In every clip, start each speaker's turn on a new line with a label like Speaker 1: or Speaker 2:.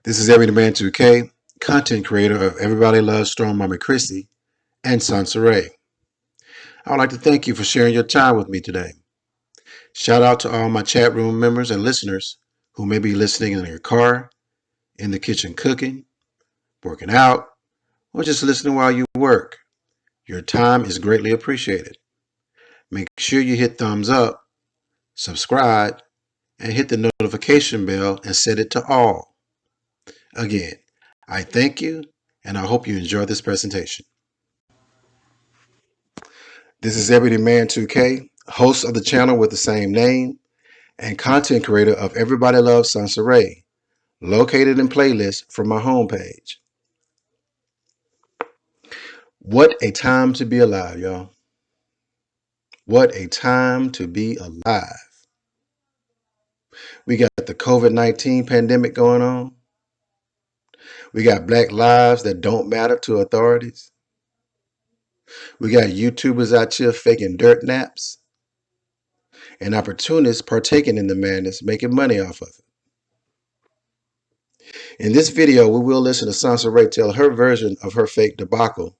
Speaker 1: This is Every Man 2K, content creator of Everybody Loves Strong Mama Christie and SONCERAE. I would like to thank you for sharing your time with me today. Shout out to all my chat room members and listeners who may be listening in your car, in the kitchen cooking, working out, or just listening while you work. Your time is greatly appreciated. Make sure you hit thumbs up, subscribe, and hit the notification bell and set it to all. Again, I thank you and I hope you enjoy this presentation. This is Everyday Man 2K, host of the channel with the same name, and content creator of Everybody Loves SONCERAE, located in playlists from my homepage. What a time to be alive, y'all. What a time to be alive. We got the COVID-19 pandemic going on. We got black lives that don't matter to authorities. We got YouTubers out here faking dirt naps, and opportunists partaking in the madness, making money off of it. In this video, we will listen to SONCERAE tell her version of her fake debacle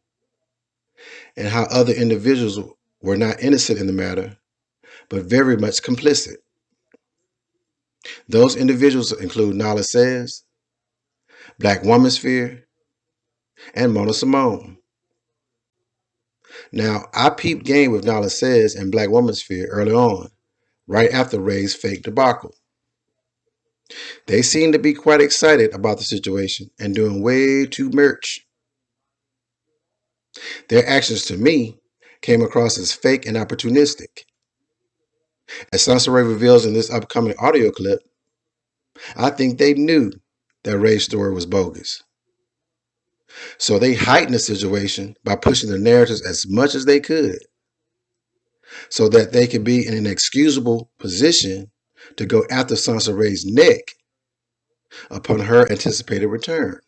Speaker 1: and how other individuals were not innocent in the matter, but very much complicit. Those individuals include NYLAH Says, Black Womansphere, and Mona Simone. Now, I peeped game with NYLAH Says and Black Womansphere early on, right after Ray's fake debacle. They seemed to be quite excited about the situation and doing way too much. Their actions to me came across as fake and opportunistic. As SONCERAE reveals in this upcoming audio clip, I think they knew that Ray's story was bogus. So they heightened the situation by pushing the narratives as much as they could so that they could be in an excusable position to go after SONCERAE's neck upon her anticipated return.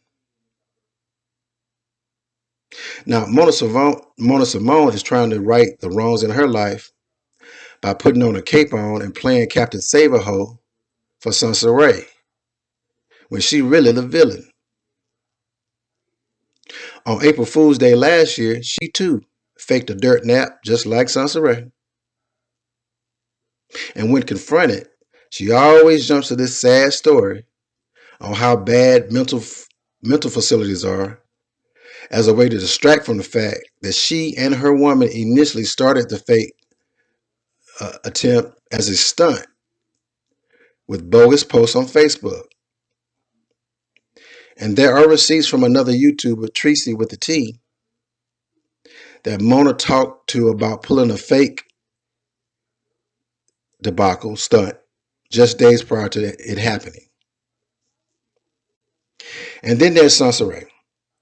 Speaker 1: Now, Mona Simone is trying to right the wrongs in her life by putting on a cape on and playing Captain Save-A-Ho for SONCERAE, when she really the villain. On April Fool's Day last year, she too faked a dirt nap just like SONCERAE. And when confronted, she always jumps to this sad story on how bad mental facilities are as a way to distract from the fact that she and her woman initially started the fake attempt as a stunt with bogus posts on Facebook. And there are receipts from another YouTuber, Tracy with the T, that Mona talked to about pulling a fake debacle stunt just days prior to it happening. And then there's SONCERAE,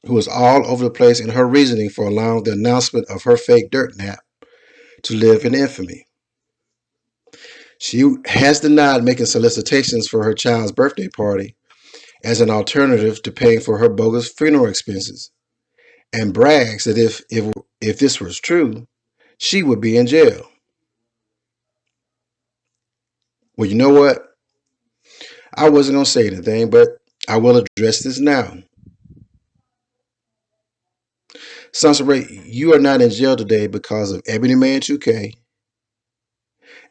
Speaker 1: who is all over the place in her reasoning for allowing the announcement of her fake dirt nap to live in infamy. She has denied making solicitations for her child's birthday party as an alternative to paying for her bogus funeral expenses, and brags that if this was true, she would be in jail. Well, you know what? I wasn't going to say anything, but I will address this now. SONCERAE, you are not in jail today because of Ebony Man 2K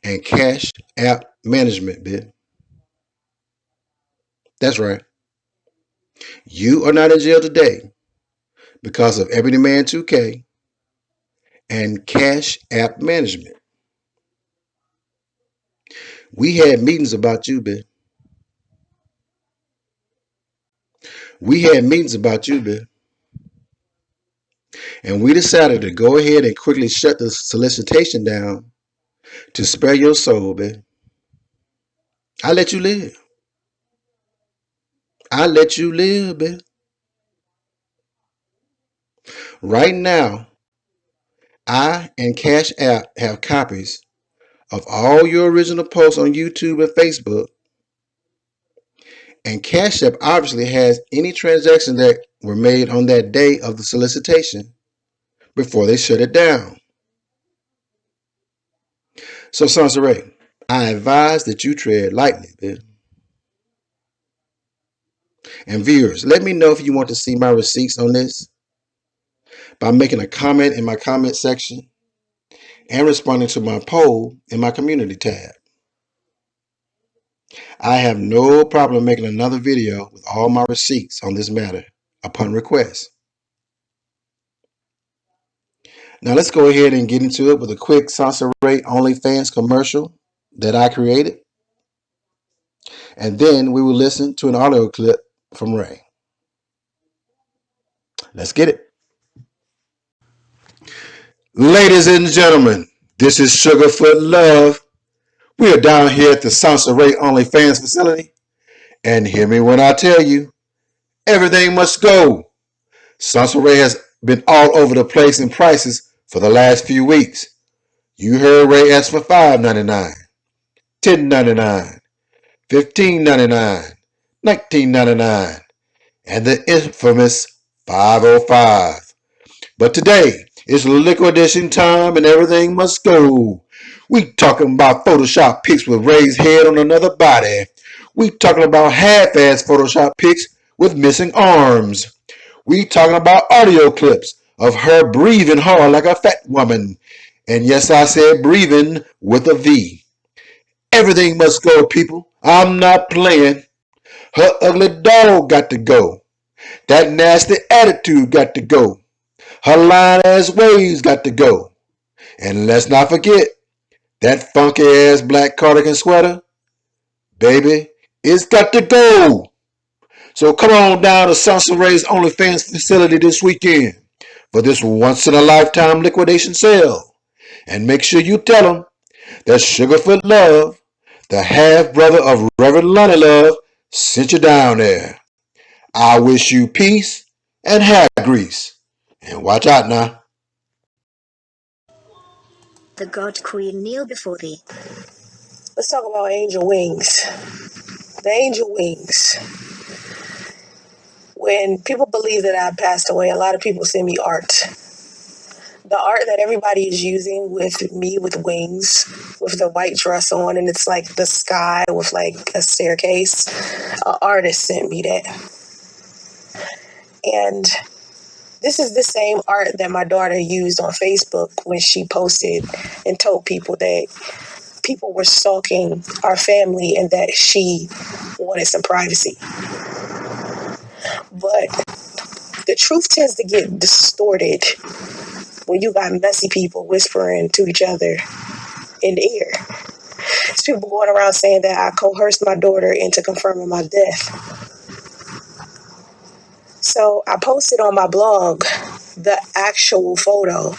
Speaker 1: and Cash App Management, bitch. That's right. You are not in jail today because of Ebony Man 2K and Cash App Management. We had meetings about you, bitch. We had meetings about you, bitch. And we decided to go ahead and quickly shut the solicitation down to spare your soul, bitch. I let you live. I let you live, bitch. Right now, I and Cash App have copies of all your original posts on YouTube and Facebook. And Cash App obviously has any transactions that were made on that day of the solicitation before they shut it down. So, SONCERAE, I advise that you tread lightly, bitch. And viewers, let me know if you want to see my receipts on this by making a comment in my comment section and responding to my poll in my community tab. I have no problem making another video with all my receipts on this matter upon request. Now let's go ahead and get into it with a quick SONCERAE OnlyFans commercial that I created. And then we will listen to an audio clip from Ray. Let's get it. Ladies and gentlemen, this is Sugarfoot Love. We are down here at the SONCERAE OnlyFans facility. And hear me when I tell you, everything must go. SONCERAE has been all over the place in prices for the last few weeks. You heard Ray ask for $5.99, $10.99, $15.99, $19.99, and the infamous $5.05. But today, it's liquidation time and everything must go. We talking about Photoshop pics with Ray's head on another body. We talking about half-ass Photoshop pics with missing arms. We talking about audio clips of her breathing hard like a fat woman. And yes, I said breathing with a V. Everything must go, people. I'm not playing. Her ugly dog got to go. That nasty attitude got to go. Her lying-ass ways got to go. And let's not forget, that funky-ass black cardigan sweater, baby, it's got to go. So come on down to SONCERAE's OnlyFans facility this weekend for this once-in-a-lifetime liquidation sale. And make sure you tell them that Sugarfoot Love, the half-brother of Reverend Lonnie Love, sent you down there. I wish you peace and hair grease. And watch out now.
Speaker 2: The God Queen kneel before thee.
Speaker 3: Let's talk about angel wings. The angel wings. When people believe that I passed away, a lot of people send me art. The art that everybody is using with me with wings, with the white dress on, and it's like the sky with like a staircase. An artist sent me that. And this is the same art that my daughter used on Facebook when she posted and told people that people were stalking our family and that she wanted some privacy. But the truth tends to get distorted when you got messy people whispering to each other in the ear. There's people going around saying that I coerced my daughter into confirming my death. So I posted on my blog the actual photo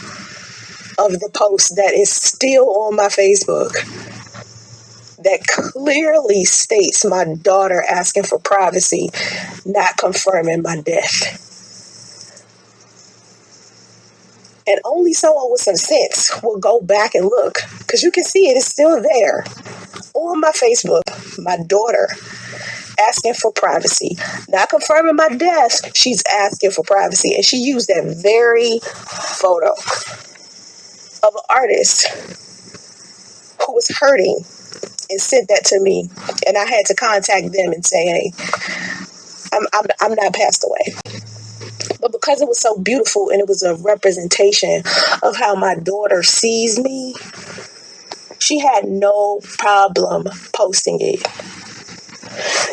Speaker 3: of the post that is still on my Facebook that clearly states my daughter asking for privacy, not confirming my death. And only someone with some sense will go back and look, because you can see it is still there on my Facebook. My daughter asking for privacy, not confirming my death. She's asking for privacy, and she used that very photo of an artist who was hurting and sent that to me, and I had to contact them and say, "Hey, I'm not passed away." But because it was so beautiful and it was a representation of how my daughter sees me, she had no problem posting it.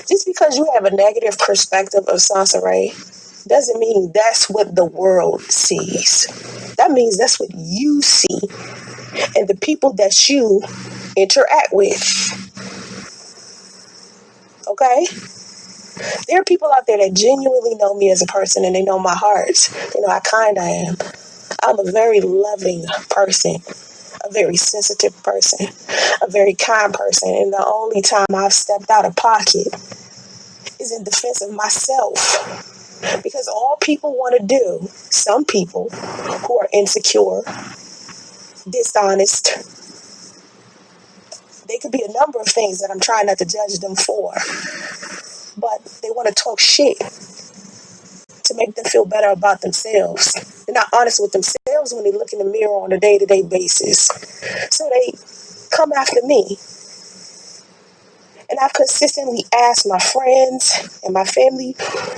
Speaker 3: Just because you have a negative perspective of SONCERAE doesn't mean that's what the world sees. That means that's what you see and the people that you interact with. Okay? There are people out there that genuinely know me as a person and they know my heart. They know how kind I am. I'm a very loving person, a very sensitive person, a very kind person. And the only time I've stepped out of pocket is in defense of myself. Because all people want to do, some people who are insecure, dishonest, they could be a number of things that I'm trying not to judge them for. But they want to talk shit to make them feel better about themselves. They're not honest with themselves when they look in the mirror on a day-to-day basis. So they come after me. And I've consistently asked my friends and my family,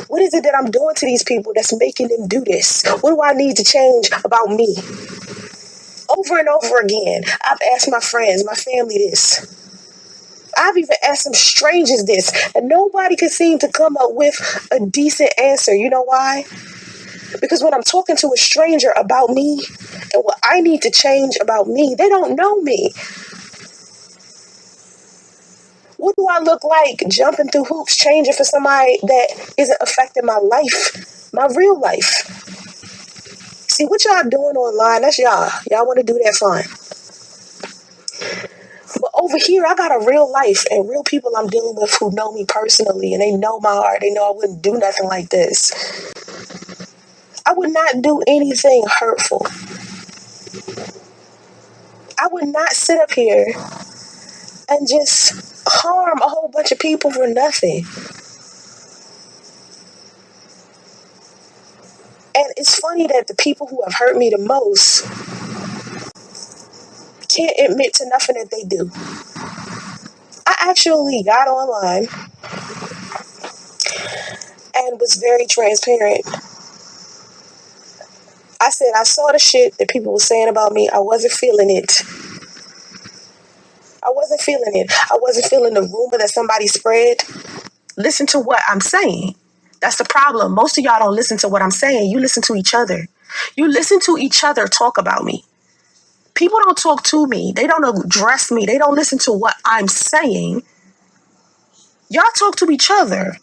Speaker 3: what is it that I'm doing to these people that's making them do this? What do I need to change about me? Over and over again, I've asked my friends, my family this. I've even asked some strangers this, and nobody could seem to come up with a decent answer. You know why? Because when I'm talking to a stranger about me and what I need to change about me, they don't know me. What do I look like jumping through hoops, changing for somebody that isn't affecting my life, my real life? See, what y'all doing online, that's y'all. Y'all want to do that, fine. But over here, I got a real life and real people I'm dealing with who know me personally, and they know my heart. They know I wouldn't do nothing like this. I would not do anything hurtful. I would not sit up here and just harm a whole bunch of people for nothing. And it's funny that the people who have hurt me the most can't admit to nothing that they do. I actually got online and was very transparent. I said I saw the shit that people were saying about me. I wasn't feeling it. I wasn't feeling it. I wasn't feeling the rumor that somebody spread. Listen to what I'm saying. That's the problem. Most of y'all don't listen to what I'm saying. You listen to each other. You listen to each other talk about me. People don't talk to me. They don't address me. They don't listen to what I'm saying. Y'all talk to each other.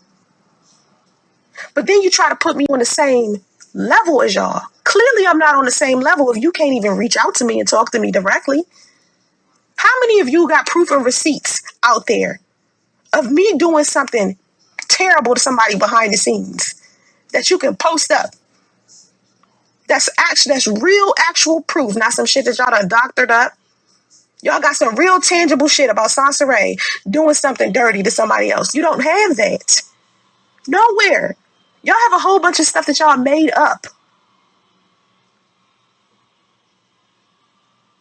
Speaker 3: But then you try to put me on the same level as y'all. Clearly, I'm not on the same level if you can't even reach out to me and talk to me directly. How many of you got proof and receipts out there of me doing something terrible to somebody behind the scenes that you can post up? That's real actual proof, not some shit that y'all done doctored up. Y'all got some real tangible shit about SONCERAE doing something dirty to somebody else. You don't have that. Nowhere. Y'all have a whole bunch of stuff that y'all made up.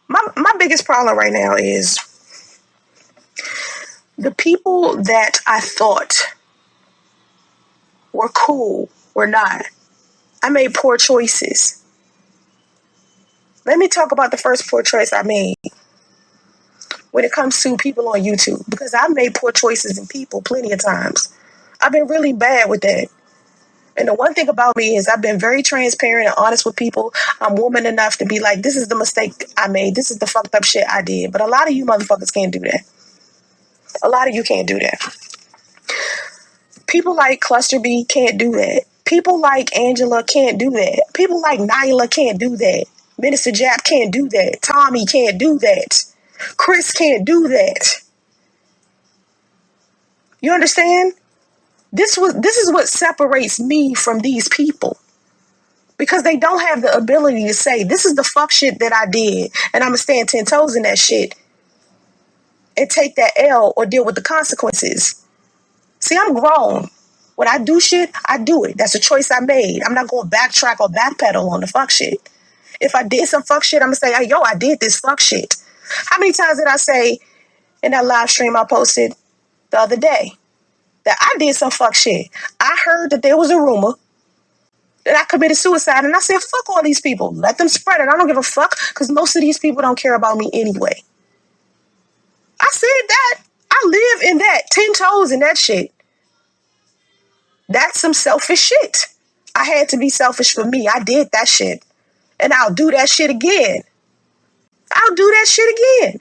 Speaker 3: My biggest problem right now is the people that I thought were cool were not. I made poor choices. Let me talk about the first poor choice I made when it comes to people on YouTube, because I've made poor choices in people plenty of times. I've been really bad with that. And the one thing about me is I've been very transparent and honest with people. I'm woman enough to be like, this is the mistake I made. This is the fucked up shit I did. But a lot of you motherfuckers can't do that. A lot of you can't do that. People like Cluster B can't do that. People like Angela can't do that. People like NYLAH can't do that. Minister Jap can't do that. Tommy can't do that. Chris can't do that. You understand? This is what separates me from these people. Because they don't have the ability to say, this is the fuck shit that I did, and I'm going to stand 10 toes in that shit and take that L or deal with the consequences. See, I'm grown. When I do shit, I do it. That's a choice I made. I'm not going to backtrack or backpedal on the fuck shit. If I did some fuck shit, I'm going to say, hey, yo, I did this fuck shit. How many times did I say in that live stream I posted the other day that I did some fuck shit? I heard that there was a rumor that I committed suicide, and I said, fuck all these people. Let them spread it. I don't give a fuck, because most of these people don't care about me anyway. I said that. I live in that. 10 toes in that shit. That's some selfish shit. I had to be selfish for me. I did that shit. And I'll do that shit again. I'll do that shit again.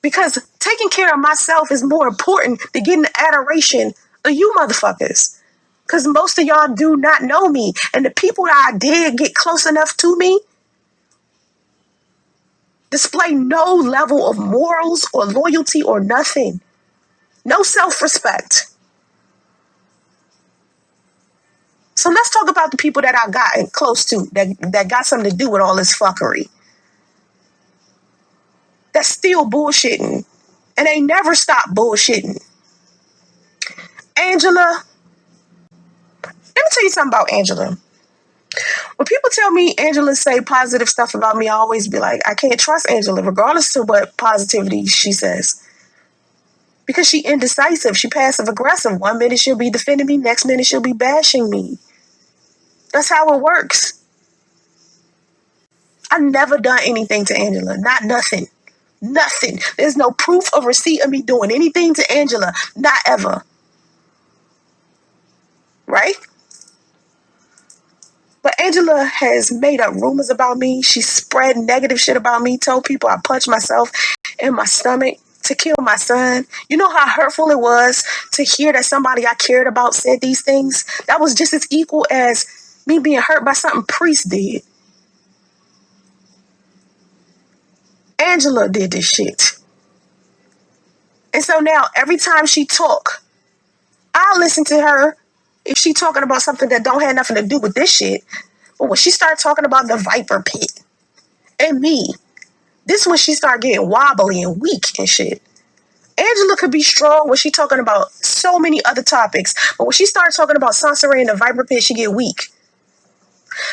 Speaker 3: Because taking care of myself is more important than getting the adoration of you motherfuckers. Because most of y'all do not know me. And the people that I did get close enough to me display no level of morals or loyalty or nothing. No self-respect. So let's talk about the people that I got close to, that got something to do with all this fuckery. That's still bullshitting. And they never stop bullshitting. Angela, let me tell you something about Angela. When people tell me Angela say positive stuff about me, I always be like, I can't trust Angela, regardless of what positivity she says. Because she indecisive. She passive aggressive. 1 minute she'll be defending me. Next minute she'll be bashing me. That's how it works. I've never done anything to Angela. Not nothing. Nothing. There's no proof of receipt of me doing anything to Angela. Not ever. Right? But Angela has made up rumors about me. She spread negative shit about me. Told people I punched myself in my stomach to kill my son. You know how hurtful it was to hear that somebody I cared about said these things? That was just as equal as me being hurt by something Priest did. Angela did this shit. And so now every time she talk, I'll listen to her if she talking about something that don't have nothing to do with this shit. But when she start talking about the Viper Pit and me, this is when she start getting wobbly and weak and shit. Angela could be strong when she talking about so many other topics, but when she starts talking about SONCERAE and the Viper Pit, she get weak.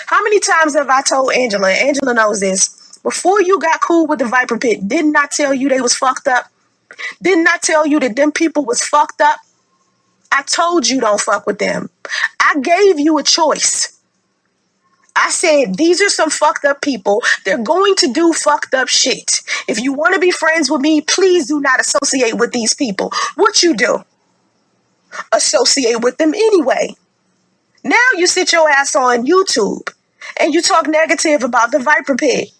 Speaker 3: How many times have I told Angela, and Angela knows this, before you got cool with the Viper Pit, didn't I tell you they was fucked up? Didn't I tell you that them people was fucked up? I told you don't fuck with them. I gave you a choice. I said, these are some fucked up people. They're going to do fucked up shit. If you want to be friends with me, please do not associate with these people. What you do? Associate with them anyway. Now you sit your ass on YouTube and you talk negative about the Viper Pit.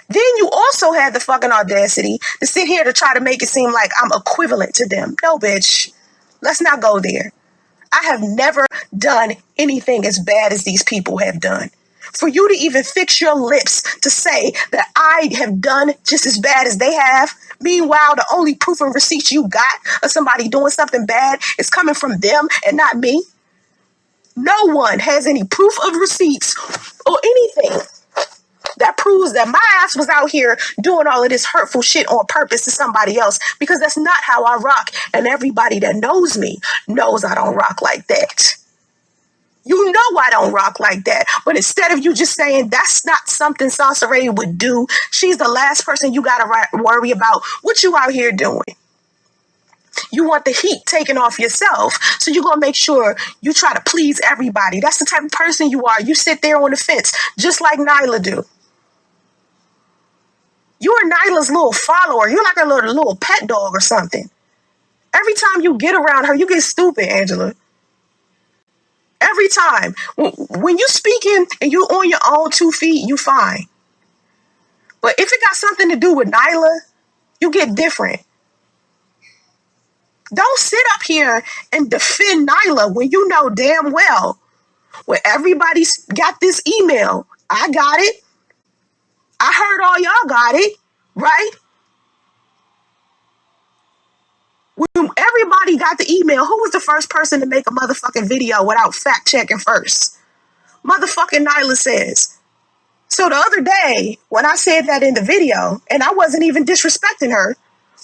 Speaker 3: Then you also had the fucking audacity to sit here to try to make it seem like I'm equivalent to them. No, bitch. Let's not go there. I have never done anything as bad as these people have done. For you to even fix your lips to say that I have done just as bad as they have, meanwhile, the only proof and receipts you got of somebody doing something bad is coming from them and not me. No one has any proof of receipts or anything that proves that my ass was out here doing all of this hurtful shit on purpose to somebody else, because that's not how I rock. And everybody that knows me knows I don't rock like that. You know I don't rock like that. But instead of you just saying that's not something SONCERAE would do, she's the last person you got to worry about. What you out here doing? You want the heat taken off yourself, so you're going to make sure you try to please everybody. That's the type of person you are. You sit there on the fence, just like NYLAH do. You're NYLAH's little follower. You're like a little pet dog or something. Every time you get around her, you get stupid, Angela. Every time. When you speaking and you on your own 2 feet, you fine. But if it got something to do with NYLAH, you get different. Don't sit up here and defend NYLAH when you know damn well when everybody's got this email. I got it. I heard all y'all got it, right? When everybody got the email, who was the first person to make a motherfucking video without fact checking first? Motherfucking NYLAH says. So the other day, when I said that in the video, and I wasn't even disrespecting her,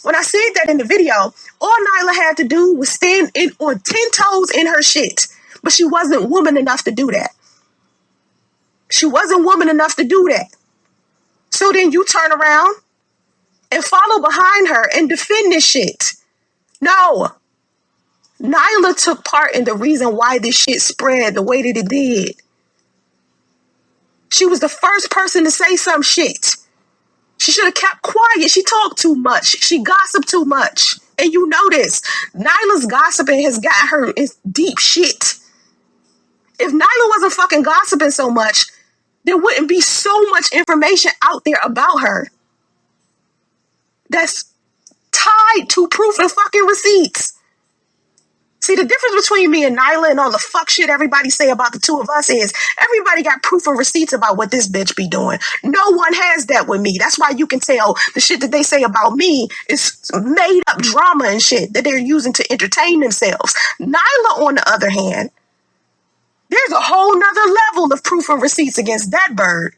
Speaker 3: when I said that in the video, all NYLAH had to do was stand on 10 toes in her shit. But she wasn't woman enough to do that. She wasn't woman enough to do that. So then you turn around and follow behind her and defend this shit. No. NYLAH took part in the reason why this shit spread the way that it did. She was the first person to say some shit. She should have kept quiet. She talked too much. She gossiped too much. And you know this. NYLAH's gossiping has got her in deep shit. If NYLAH wasn't fucking gossiping so much, there wouldn't be so much information out there about her that's tied to proof and fucking receipts. See, the difference between me and NYLAH and all the fuck shit everybody say about the two of us is everybody got proof and receipts about what this bitch be doing. No one has that with me. That's why you can tell the shit that they say about me is made up drama and shit that they're using to entertain themselves. NYLAH, on the other hand, there's a whole nother level of proof and receipts against that bird.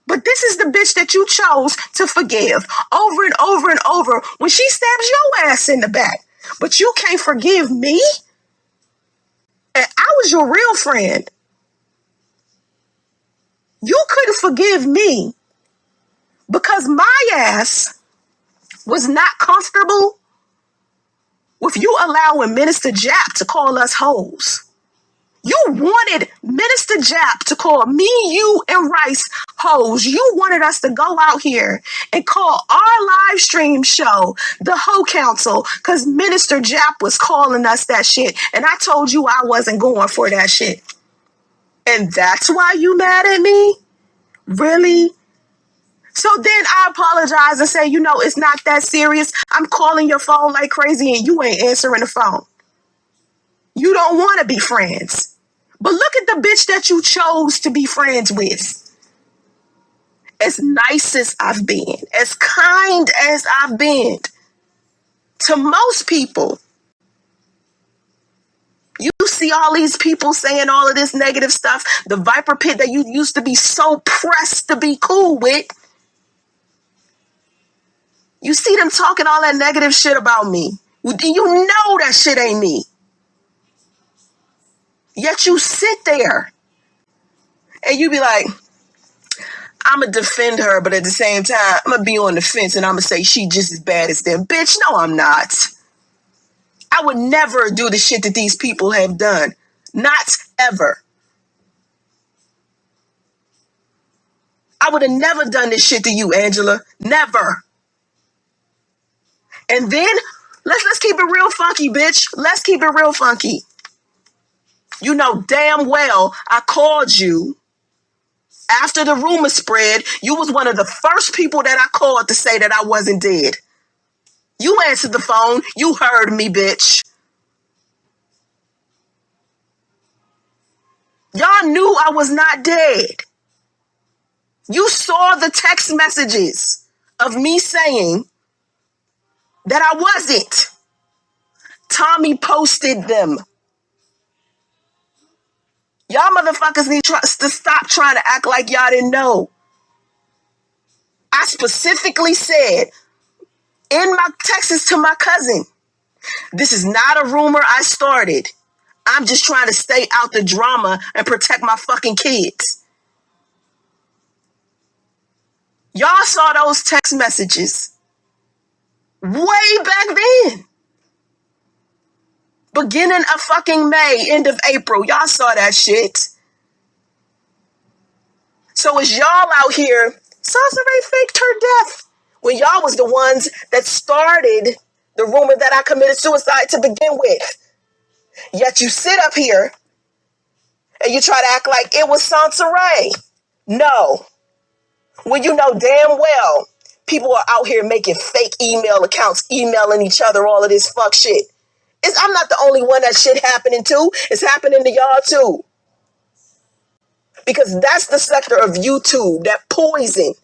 Speaker 3: But this is the bitch that you chose to forgive over and over and over when she stabs your ass in the back. But you can't forgive me? And I was your real friend. You couldn't forgive me because my ass was not comfortable with you allowing Minister Jap to call us hoes. You wanted Minister Jap to call me, you, and Rice hoes. You wanted us to go out here and call our live stream show the Hoe Council because Minister Jap was calling us that shit. And I told you I wasn't going for that shit. And that's why you mad at me? Really? So then I apologize and say, it's not that serious. I'm calling your phone like crazy and you ain't answering the phone. You don't want to be friends. But look at the bitch that you chose to be friends with. As nice as I've been, as kind as I've been to most people, you see all these people saying all of this negative stuff, the Viper Pit that you used to be so pressed to be cool with. You see them talking all that negative shit about me. You know that shit ain't me. Yet you sit there and you be like, I'm going to defend her, but at the same time, I'm going to be on the fence and I'm going to say she just as bad as them. Bitch, no, I'm not. I would never do the shit that these people have done. Not ever. I would have never done this shit to you, Angela. Never. And then, let's keep it real funky, bitch. Let's keep it real funky. You know damn well I called you after the rumor spread. You was one of the first people that I called to say that I wasn't dead. You answered the phone. You heard me, bitch. Y'all knew I was not dead. You saw the text messages of me saying that I wasn't. Tommy posted them. Y'all motherfuckers need to stop trying to act like y'all didn't know. I specifically said in my texts to my cousin, this is not a rumor I started. I'm just trying to stay out the drama and protect my fucking kids. Y'all saw those text messages way back then. Beginning of fucking May, end of April. Y'all saw that shit. So is y'all out here, SONCERAE faked her death when y'all was the ones that started the rumor that I committed suicide to begin with. Yet you sit up here and you try to act like it was SONCERAE. No. When you know damn well people are out here making fake email accounts, emailing each other all of this fuck shit. I'm not the only one that shit happening to. It's happening to y'all too. Because that's the sector of YouTube, that poison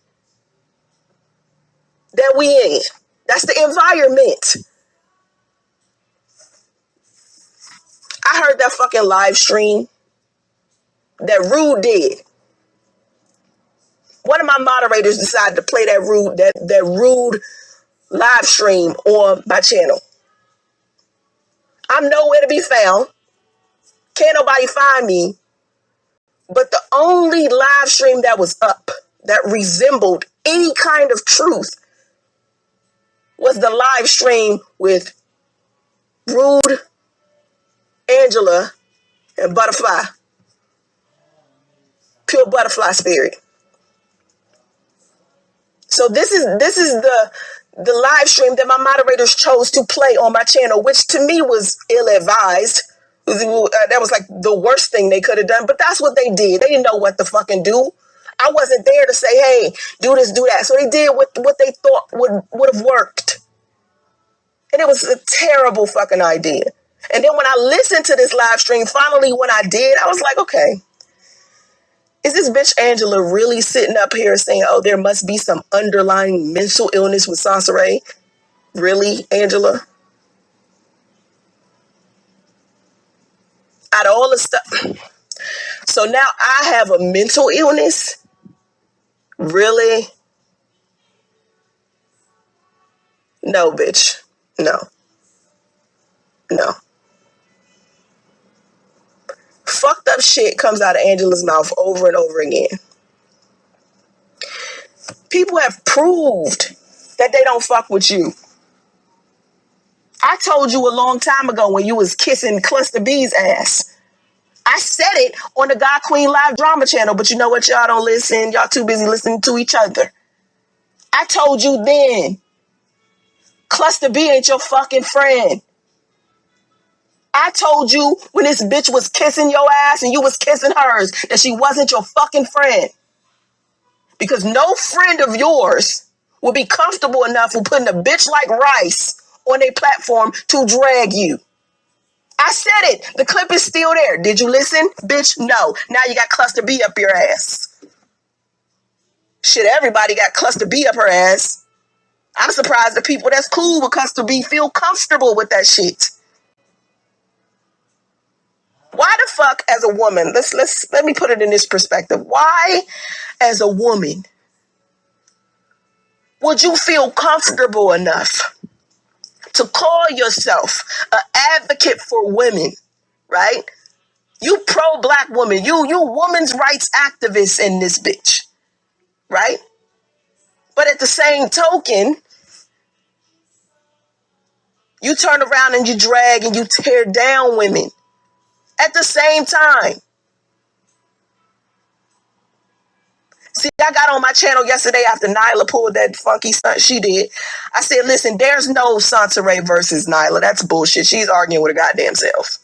Speaker 3: that we in. That's the environment. I heard that fucking live stream that Rude did. One of my moderators decided to play that Rude live stream on my channel. I'm nowhere to be found. Can't nobody find me. But the only live stream that was up that resembled any kind of truth was the live stream with Rude, Angela, and Butterfly. Pure Butterfly Spirit. So this is the live stream that my moderators chose to play on my channel, which to me was ill-advised. That was like the worst thing they could have done, but that's what they did. They didn't know what to fucking do. I wasn't there to say, hey, do this, do that. So they did what they thought would have worked. And it was a terrible fucking idea. And then when I listened to this live stream, finally when I did, I was like, okay, is this bitch Angela really sitting up here saying, oh, there must be some underlying mental illness with SONCERAE? Really, Angela? Out of all the stuff. So now I have a mental illness? Really? No, bitch. No. No. Fucked up shit comes out of Angela's mouth over and over again. People have proved that they don't fuck with you. I told you a long time ago when you was kissing Cluster B's ass. I said it on the God Queen Live Drama channel, but you know what? Y'all don't listen. Y'all too busy listening to each other. I told you then, Cluster B ain't your fucking friend. I told you when this bitch was kissing your ass and you was kissing hers that she wasn't your fucking friend. Because no friend of yours will be comfortable enough with putting a bitch like Rice on a platform to drag you. I said it. The clip is still there. Did you listen? Bitch, no. Now you got Cluster B up your ass. Shit, everybody got Cluster B up her ass. I'm surprised the people that's cool with Cluster B feel comfortable with that shit. Why the fuck, as a woman, let me put it in this perspective. Why, as a woman, would you feel comfortable enough to call yourself an advocate for women, right? You pro-black woman, you women's rights activists in this bitch, right? But at the same token, you turn around and you drag and you tear down women at the same time. See, I got on my channel yesterday after NYLAH pulled that funky stunt she did. I said, listen, there's no SONCERAE versus NYLAH. That's bullshit. She's arguing with her goddamn self.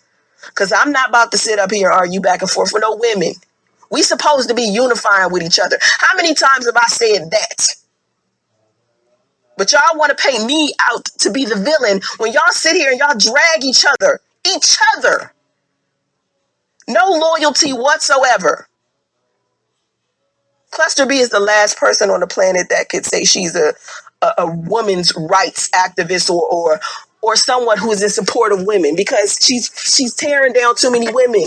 Speaker 3: Because I'm not about to sit up here and argue back and forth with no women. We supposed to be unifying with each other. How many times have I said that? But y'all want to paint me out to be the villain when y'all sit here and y'all drag each other. Each other. No loyalty whatsoever. Cluster B is the last person on the planet that could say she's a woman's rights activist or someone who is in support of women, because she's tearing down too many women.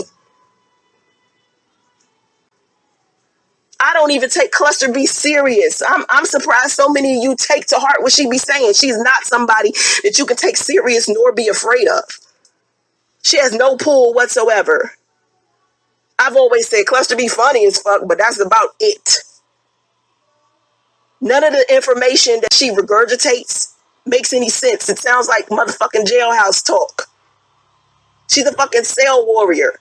Speaker 3: I don't even take Cluster B serious. I'm surprised so many of you take to heart what she be saying. She's not somebody that you can take serious nor be afraid of. She has no pull whatsoever. I've always said Cluster B funny as fuck, but that's about it. None of the information that she regurgitates makes any sense. It sounds like motherfucking jailhouse talk. She's a fucking cell warrior.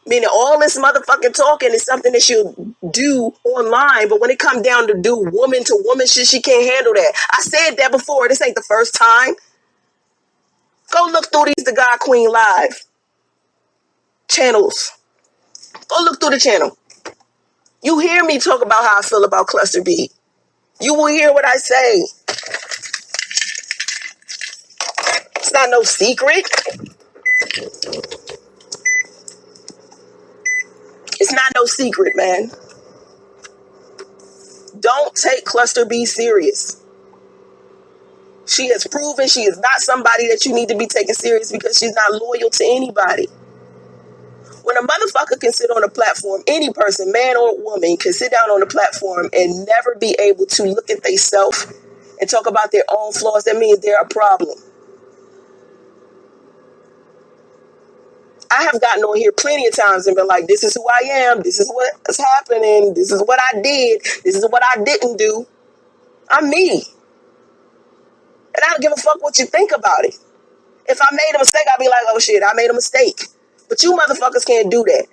Speaker 3: Meaning all this motherfucking talking is something that she'll do online, but when it comes down to do woman to woman shit, she can't handle that. I said that before. This ain't the first time. Go look through these The God Queen Live channels. Go look through the channel. You hear me talk about how I feel about Cluster B. You will hear what I say. It's not no secret. It's not no secret, man. Don't take Cluster B serious. She has proven she is not somebody that you need to be taken serious because she's not loyal to anybody. When a motherfucker can sit on a platform, any person, man or woman, can sit down on a platform and never be able to look at themselves and talk about their own flaws, that means they're a problem. I have gotten on here plenty of times and been like, this is who I am, this is what's happening, this is what I did, this is what I didn't do. I'm me. And I don't give a fuck what you think about it. If I made a mistake, I'll be like, oh shit, I made a mistake. But you motherfuckers can't do that.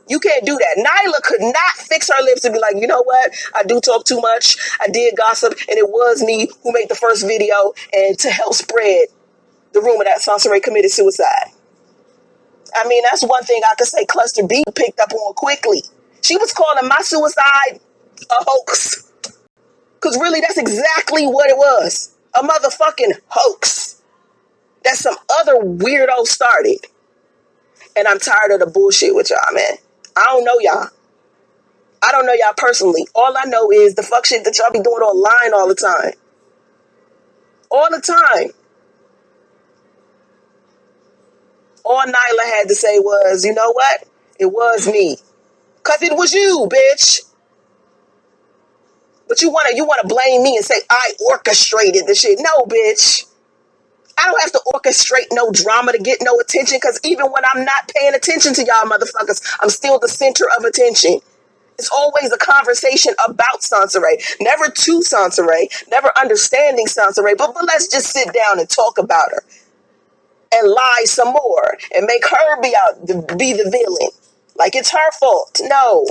Speaker 3: You can't do that. NYLAH could not fix her lips and be like, you know what? I do talk too much. I did gossip, and it was me who made the first video and to help spread the rumor that SONCERAE committed suicide. I mean, that's one thing I could say Cluster B picked up on quickly. She was calling my suicide a hoax. Because really, that's exactly what it was. A motherfucking hoax that some other weirdo started. And I'm tired of the bullshit with y'all, man. I don't know y'all. I don't know y'all personally. All I know is the fuck shit that y'all be doing online all the time. All the time. All NYLAH had to say was, you know what? It was me. Because it was you, bitch. But you wanna blame me and say I orchestrated the shit. No, bitch. I don't have to orchestrate no drama to get no attention, because even when I'm not paying attention to y'all motherfuckers, I'm still the center of attention. It's always a conversation about SONCERAE, never to SONCERAE, never understanding SONCERAE, but let's just sit down and talk about her and lie some more and make her be the villain. Like it's her fault. No.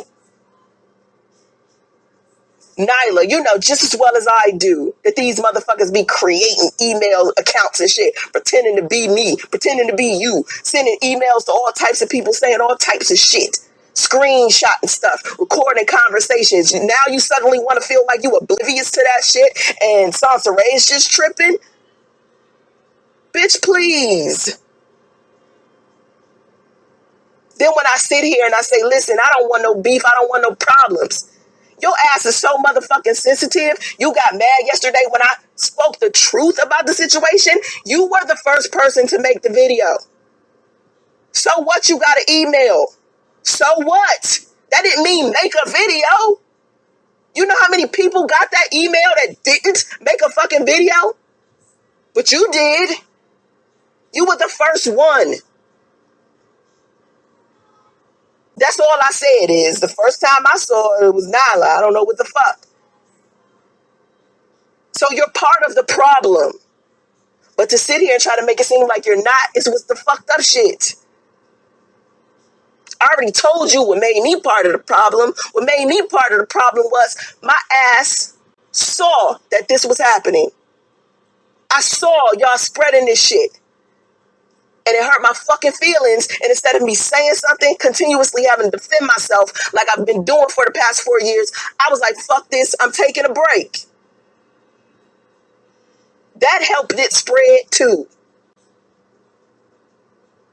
Speaker 3: NYLAH, you know just as well as I do that these motherfuckers be creating email accounts and shit, pretending to be me, pretending to be you, sending emails to all types of people saying all types of shit, screenshotting stuff, recording conversations. Now you suddenly want to feel like you oblivious to that shit and SONCERAE is just tripping? Bitch, please. Then when I sit here and I say, listen, I don't want no beef, I don't want no problems. Your ass is so motherfucking sensitive. You got mad yesterday when I spoke the truth about the situation. You were the first person to make the video. So what? You got an email. So what? That didn't mean make a video. You know how many people got that email that didn't make a fucking video? But you did. You were the first one. That's all I said is the first time I saw it was NYLAH. I don't know what the fuck. So you're part of the problem. But to sit here and try to make it seem like you're not is what's the fucked up shit. I already told you what made me part of the problem. What made me part of the problem was my ass saw that this was happening. I saw y'all spreading this shit. And it hurt my fucking feelings. And instead of me saying something, continuously having to defend myself like I've been doing for the past 4 years, I was like, fuck this, I'm taking a break. That helped it spread too.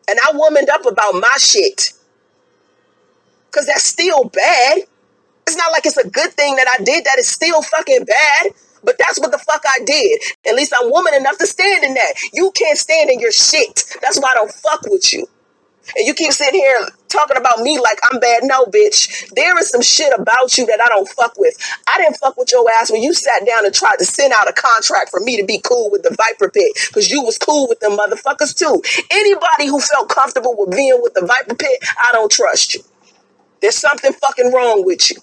Speaker 3: And I womaned up about my shit. Because that's still bad. It's not like it's a good thing that I did that is still fucking bad. But that's what the fuck I did. At least I'm woman enough to stand in that. You can't stand in your shit. That's why I don't fuck with you. And you keep sitting here talking about me like I'm bad. No, bitch. There is some shit about you that I don't fuck with. I didn't fuck with your ass when you sat down and tried to send out a contract for me to be cool with the Viper Pit. Because you was cool with them motherfuckers too. Anybody who felt comfortable with being with the Viper Pit, I don't trust you. There's something fucking wrong with you.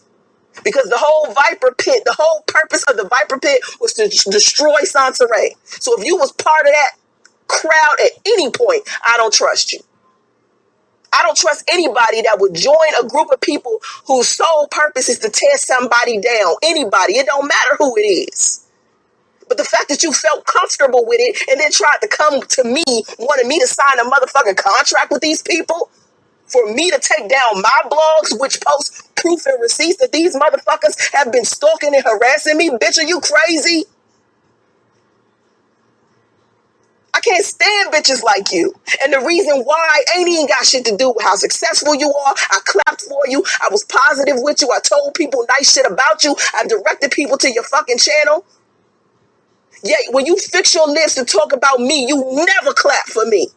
Speaker 3: Because the whole Viper Pit, the whole purpose of the Viper Pit was to destroy SONCERAE. So if you was part of that crowd at any point, I don't trust you. I don't trust anybody that would join a group of people whose sole purpose is to tear somebody down. Anybody. It don't matter who it is. But the fact that you felt comfortable with it and then tried to come to me, wanting me to sign a motherfucking contract with these people, for me to take down my blogs, which post proof and receipts that these motherfuckers have been stalking and harassing me. Bitch, are you crazy? I can't stand bitches like you. And the reason why ain't even got shit to do with how successful you are. I clapped for you. I was positive with you. I told people nice shit about you. I directed people to your fucking channel. Yet when you fix your lips to talk about me, you never clap for me.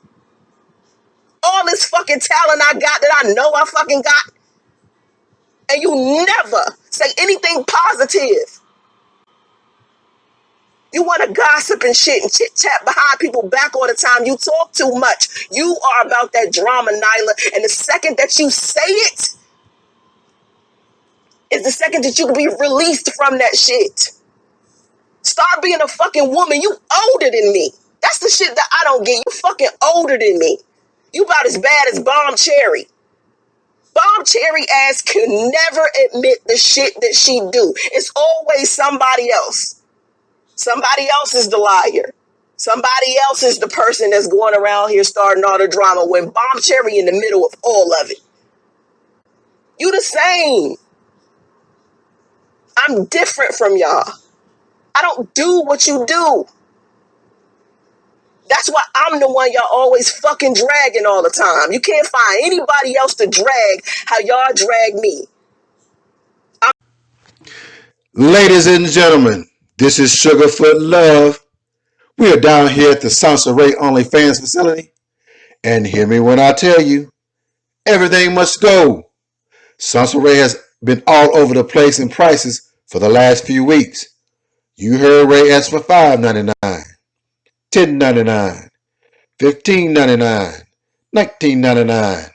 Speaker 3: All this fucking talent I got that I know I fucking got, and you never say anything positive. You want to gossip and shit and chit-chat behind people's back all the time. You talk too much. You are about that drama, NYLAH, and the second that you say it is the second that you can be released from that shit. Start being a fucking woman. You older than me. That's the shit that I don't get. You fucking older than me. You about as bad as Bomb Cherry. Bomb Cherry ass can never admit the shit that she do. It's always somebody else. Somebody else is the liar. Somebody else is the person that's going around here starting all the drama when Bomb Cherry in the middle of all of it. You the same. I'm different from y'all. I don't do what you do. That's why I'm the one y'all always fucking dragging all the time. You can't find anybody else to drag how y'all drag me.
Speaker 1: Ladies and gentlemen, this is Sugarfoot Love. We are down here at the SONCERAE OnlyFans facility. And hear me when I tell you, everything must go. SONCERAE has been all over the place in prices for the last few weeks. You heard Ray ask for $5.99, $10.99, $15.99, $19.99,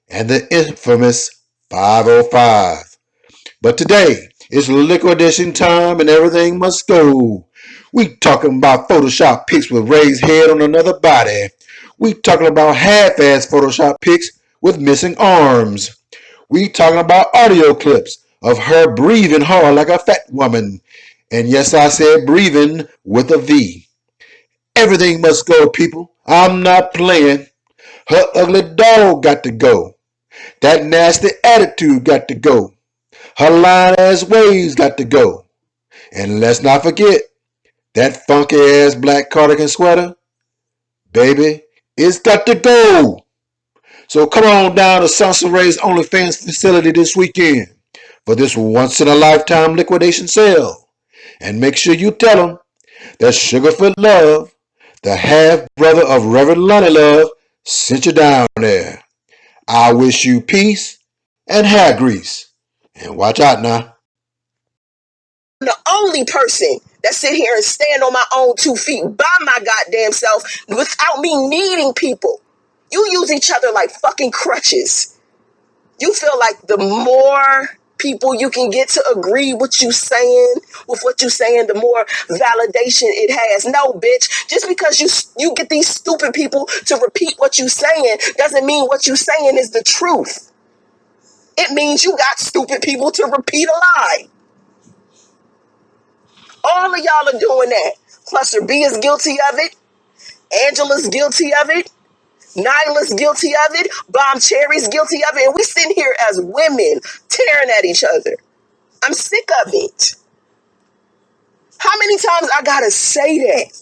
Speaker 1: and the infamous $5.05. But today, it's liquidation time and everything must go. We talking about Photoshop pics with raised head on another body. We talking about half-ass Photoshop pics with missing arms. We talking about audio clips of her breathing hard like a fat woman. And yes, I said breathing with a V. Everything must go, people. I'm not playing. Her ugly dog got to go. That nasty attitude got to go. Her lying ass ways got to go. And let's not forget that funky ass black cardigan sweater. Baby, it's got to go. So come on down to SONCERAE's OnlyFans facility this weekend for this once in a lifetime liquidation sale. And make sure you tell them that Sugarfoot Love, the half brother of Reverend Lonnie Love, sent you down there. I wish you peace and hair grease. And watch out now.
Speaker 3: I'm the only person that sit here and stand on my own 2 feet by my goddamn self without me needing people. You use each other like fucking crutches. You feel like the more people you can get to agree with what you saying, the more validation it has. No, bitch. Just because you get these stupid people to repeat what you saying doesn't mean what you saying is the truth. It means you got stupid people to repeat a lie. All of y'all are doing that. Cluster B is guilty of it. Angela's guilty of it. Nyla's guilty of it. Bomb Cherry's guilty of it. And we sitting here as women tearing at each other. I'm sick of it. How many times I gotta say that?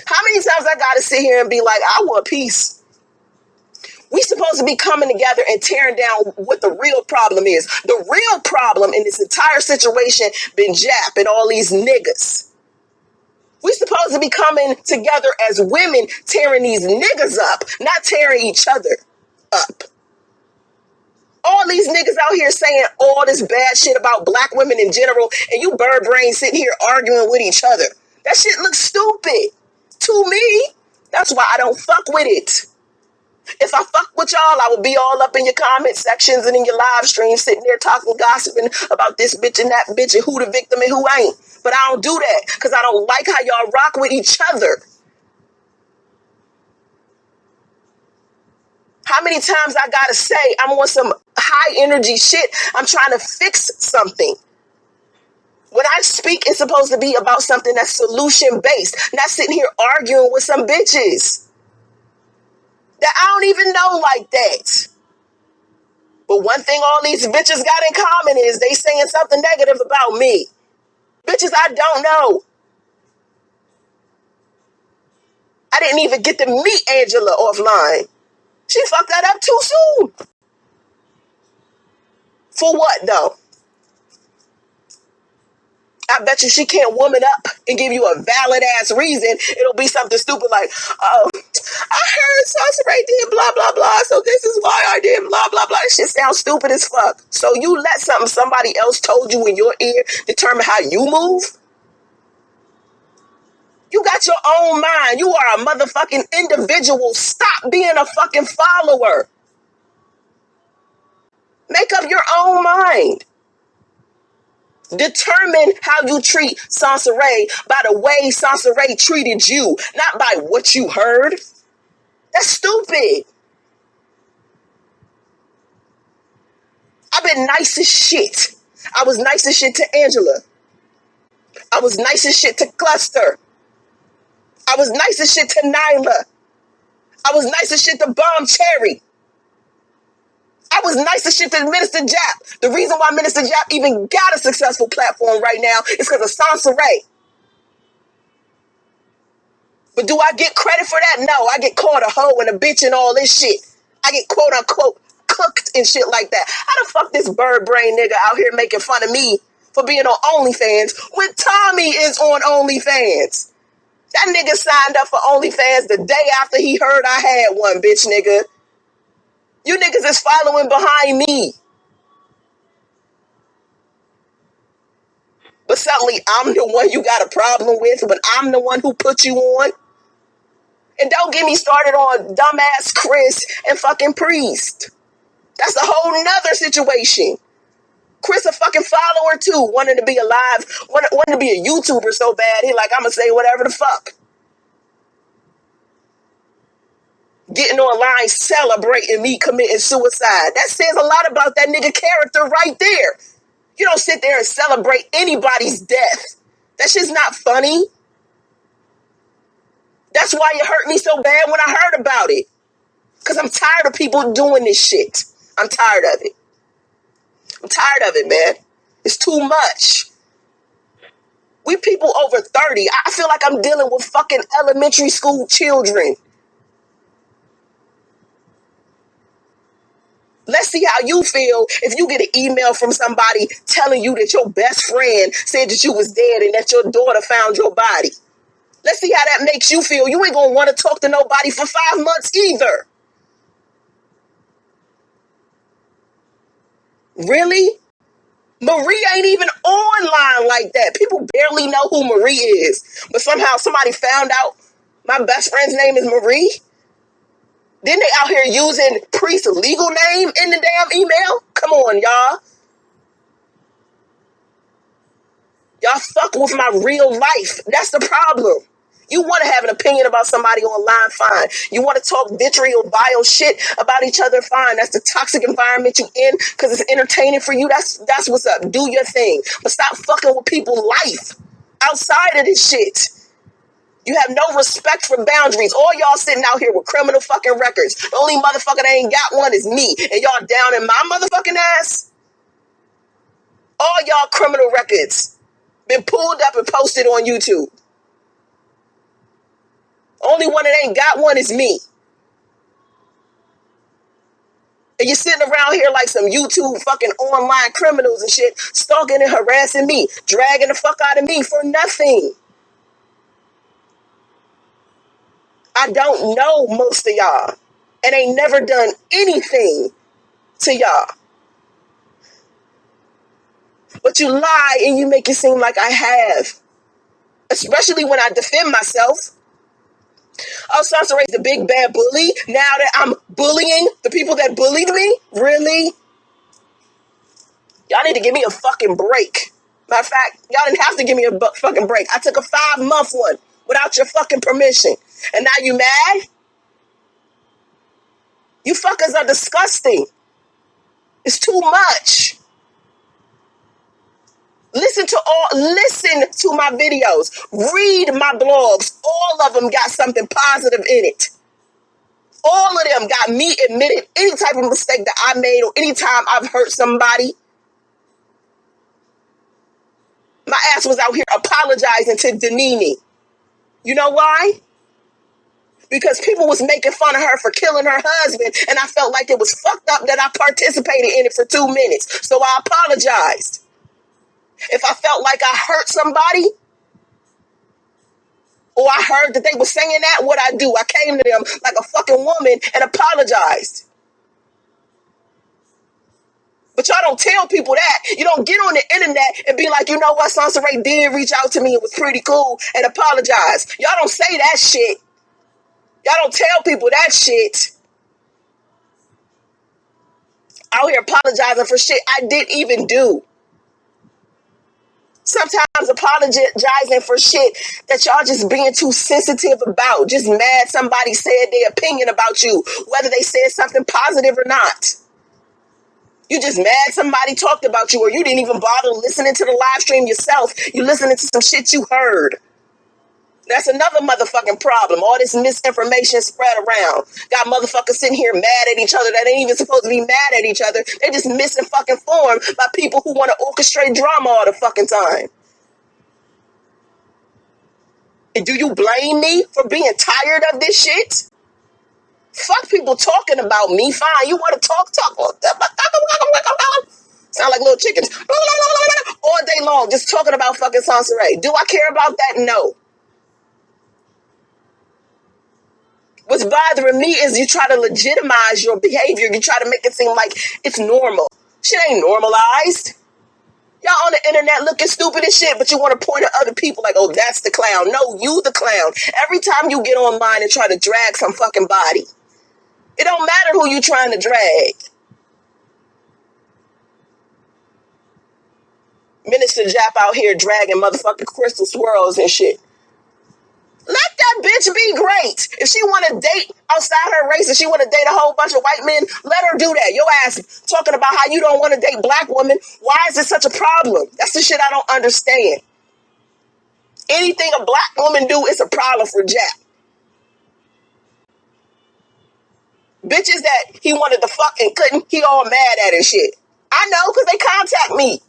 Speaker 3: How many times I gotta sit here and be like, I want peace? We supposed to be coming together and tearing down what the real problem is. The real problem in this entire situation been Jap and all these niggas. We supposed to be coming together as women, tearing these niggas up, not tearing each other up. All these niggas out here saying all this bad shit about black women in general, and you bird brains sitting here arguing with each other. That shit looks stupid to me. That's why I don't fuck with it. If I fuck with y'all, I would be all up in your comment sections and in your live streams, sitting there talking, gossiping about this bitch and that bitch and who the victim and who ain't. But I don't do that because I don't like how y'all rock with each other. How many times I gotta say I'm on some high energy shit? I'm trying to fix something. When I speak, it's supposed to be about something that's solution based, not sitting here arguing with some bitches that I don't even know like that. But one thing all these bitches got in common is they saying something negative about me. Bitches I don't know. I didn't even get to meet Angela offline. She fucked that up too soon. For what, though? I bet you she can't woman up and give you a valid-ass reason. It'll be something stupid like, oh, I heard SONCERAE did blah, blah, blah, so this is why I did blah, blah, blah. This shit sounds stupid as fuck. So you let something somebody else told you in your ear determine how you move? You got your own mind. You are a motherfucking individual. Stop being a fucking follower. Make up your own mind. Determine how you treat SONCERAE by the way SONCERAE treated you, not by what you heard. That's stupid. I've been nice as shit. I was nice as shit to Angela. I was nice as shit to Cluster. I was nice as shit to Nylah. I was nice as shit to Bomb Cherry. I was nice as shit to Minister Jap. The reason why Minister Jap even got a successful platform right now is because of SONCERAE. But do I get credit for that? No, I get called a hoe and a bitch and all this shit. I get quote unquote cooked and shit like that. How the fuck this bird brain nigga out here making fun of me for being on OnlyFans when Tommy is on OnlyFans? That nigga signed up for OnlyFans the day after he heard I had one, bitch nigga. You niggas is following behind me. But suddenly I'm the one you got a problem with when I'm the one who put you on. And don't get me started on dumbass Chris and fucking Priest. That's a whole nother situation. Chris a fucking follower too, wanting to be alive, wanting to be a YouTuber so bad. He like, I'm gonna say whatever the fuck. Getting online, celebrating me committing suicide. That says a lot about that nigga character right there. You don't sit there and celebrate anybody's death. That shit's not funny. That's why it hurt me so bad when I heard about it. Because I'm tired of people doing this shit. I'm tired of it. I'm tired of it, man. It's too much. We people over 30. I feel like I'm dealing with fucking elementary school children. Let's see how you feel if you get an email from somebody telling you that your best friend said that you was dead and that your daughter found your body. Let's see how that makes you feel. You ain't gonna want to talk to nobody for 5 months either. Really? Marie ain't even online like that. People barely know who Marie is. But somehow somebody found out my best friend's name is Marie. Then they out here using Priest's legal name in the damn email? Come on, y'all. Y'all fuck with my real life. That's the problem. You want to have an opinion about somebody online, fine. You want to talk vitriol, vile shit about each other, fine. That's the toxic environment you in because it's entertaining for you. That's what's up. Do your thing. But stop fucking with people's life outside of this shit. You have no respect for boundaries. All y'all sitting out here with criminal fucking records. The only motherfucker that ain't got one is me. And y'all down in my motherfucking ass. All y'all criminal records been pulled up and posted on YouTube. Only one that ain't got one is me. And you're sitting around here like some YouTube fucking online criminals and shit, stalking and harassing me, dragging the fuck out of me for nothing. I don't know most of y'all and ain't never done anything to y'all. But you lie and you make it seem like I have. Especially when I defend myself. Oh, SONCERAE's the big bad bully. Now that I'm bullying the people that bullied me? Really? Y'all need to give me a fucking break. Matter of fact, y'all didn't have to give me a fucking break. I took a 5-month one without your fucking permission. And now you mad? You fuckers are disgusting. It's too much. Listen to my videos. Read my blogs. All of them got something positive in it. All of them got me admitting any type of mistake that I made or any time I've hurt somebody. My ass was out here apologizing to Danini. You know why? Because people was making fun of her for killing her husband, and I felt like it was fucked up that I participated in it for 2 minutes. So I apologized. If I felt like I hurt somebody, or I heard that they were saying that, what I do, I came to them like a fucking woman and apologized. But y'all don't tell people that. You don't get on the internet and be like, you know what, SONCERAE did reach out to me. It was pretty cool and apologize. Y'all don't say that shit. Y'all don't tell people that shit. Out here apologizing for shit I didn't even do. Sometimes apologizing for shit that y'all just being too sensitive about. Just mad somebody said their opinion about you, whether they said something positive or not. You just mad somebody talked about you, or you didn't even bother listening to the live stream yourself. You listening to some shit you heard. That's another motherfucking problem. All this misinformation spread around. Got motherfuckers sitting here mad at each other that ain't even supposed to be mad at each other. They just missing fucking form by people who want to orchestrate drama all the fucking time. And do you blame me for being tired of this shit? Fuck people talking about me. Fine, you want to talk. Sound like little chickens. All day long, just talking about fucking SONCERAE. Do I care about that? No. What's bothering me is you try to legitimize your behavior. You try to make it seem like it's normal. Shit ain't normalized. Y'all on the internet looking stupid as shit, but you want to point at other people like, oh, that's the clown. No, you the clown. Every time you get online and try to drag some fucking body, it don't matter who you trying to drag. Minister Jap out here dragging motherfucking crystal swirls and shit. Let that bitch be great. If she want to date outside her race and she want to date a whole bunch of white men, let her do that. Your ass talking about how you don't want to date black women. Why is it such a problem? That's the shit I don't understand. Anything a black woman do is a problem for Jap. Bitches that he wanted to fuck and couldn't, he all mad at and shit. I know, because they contact me.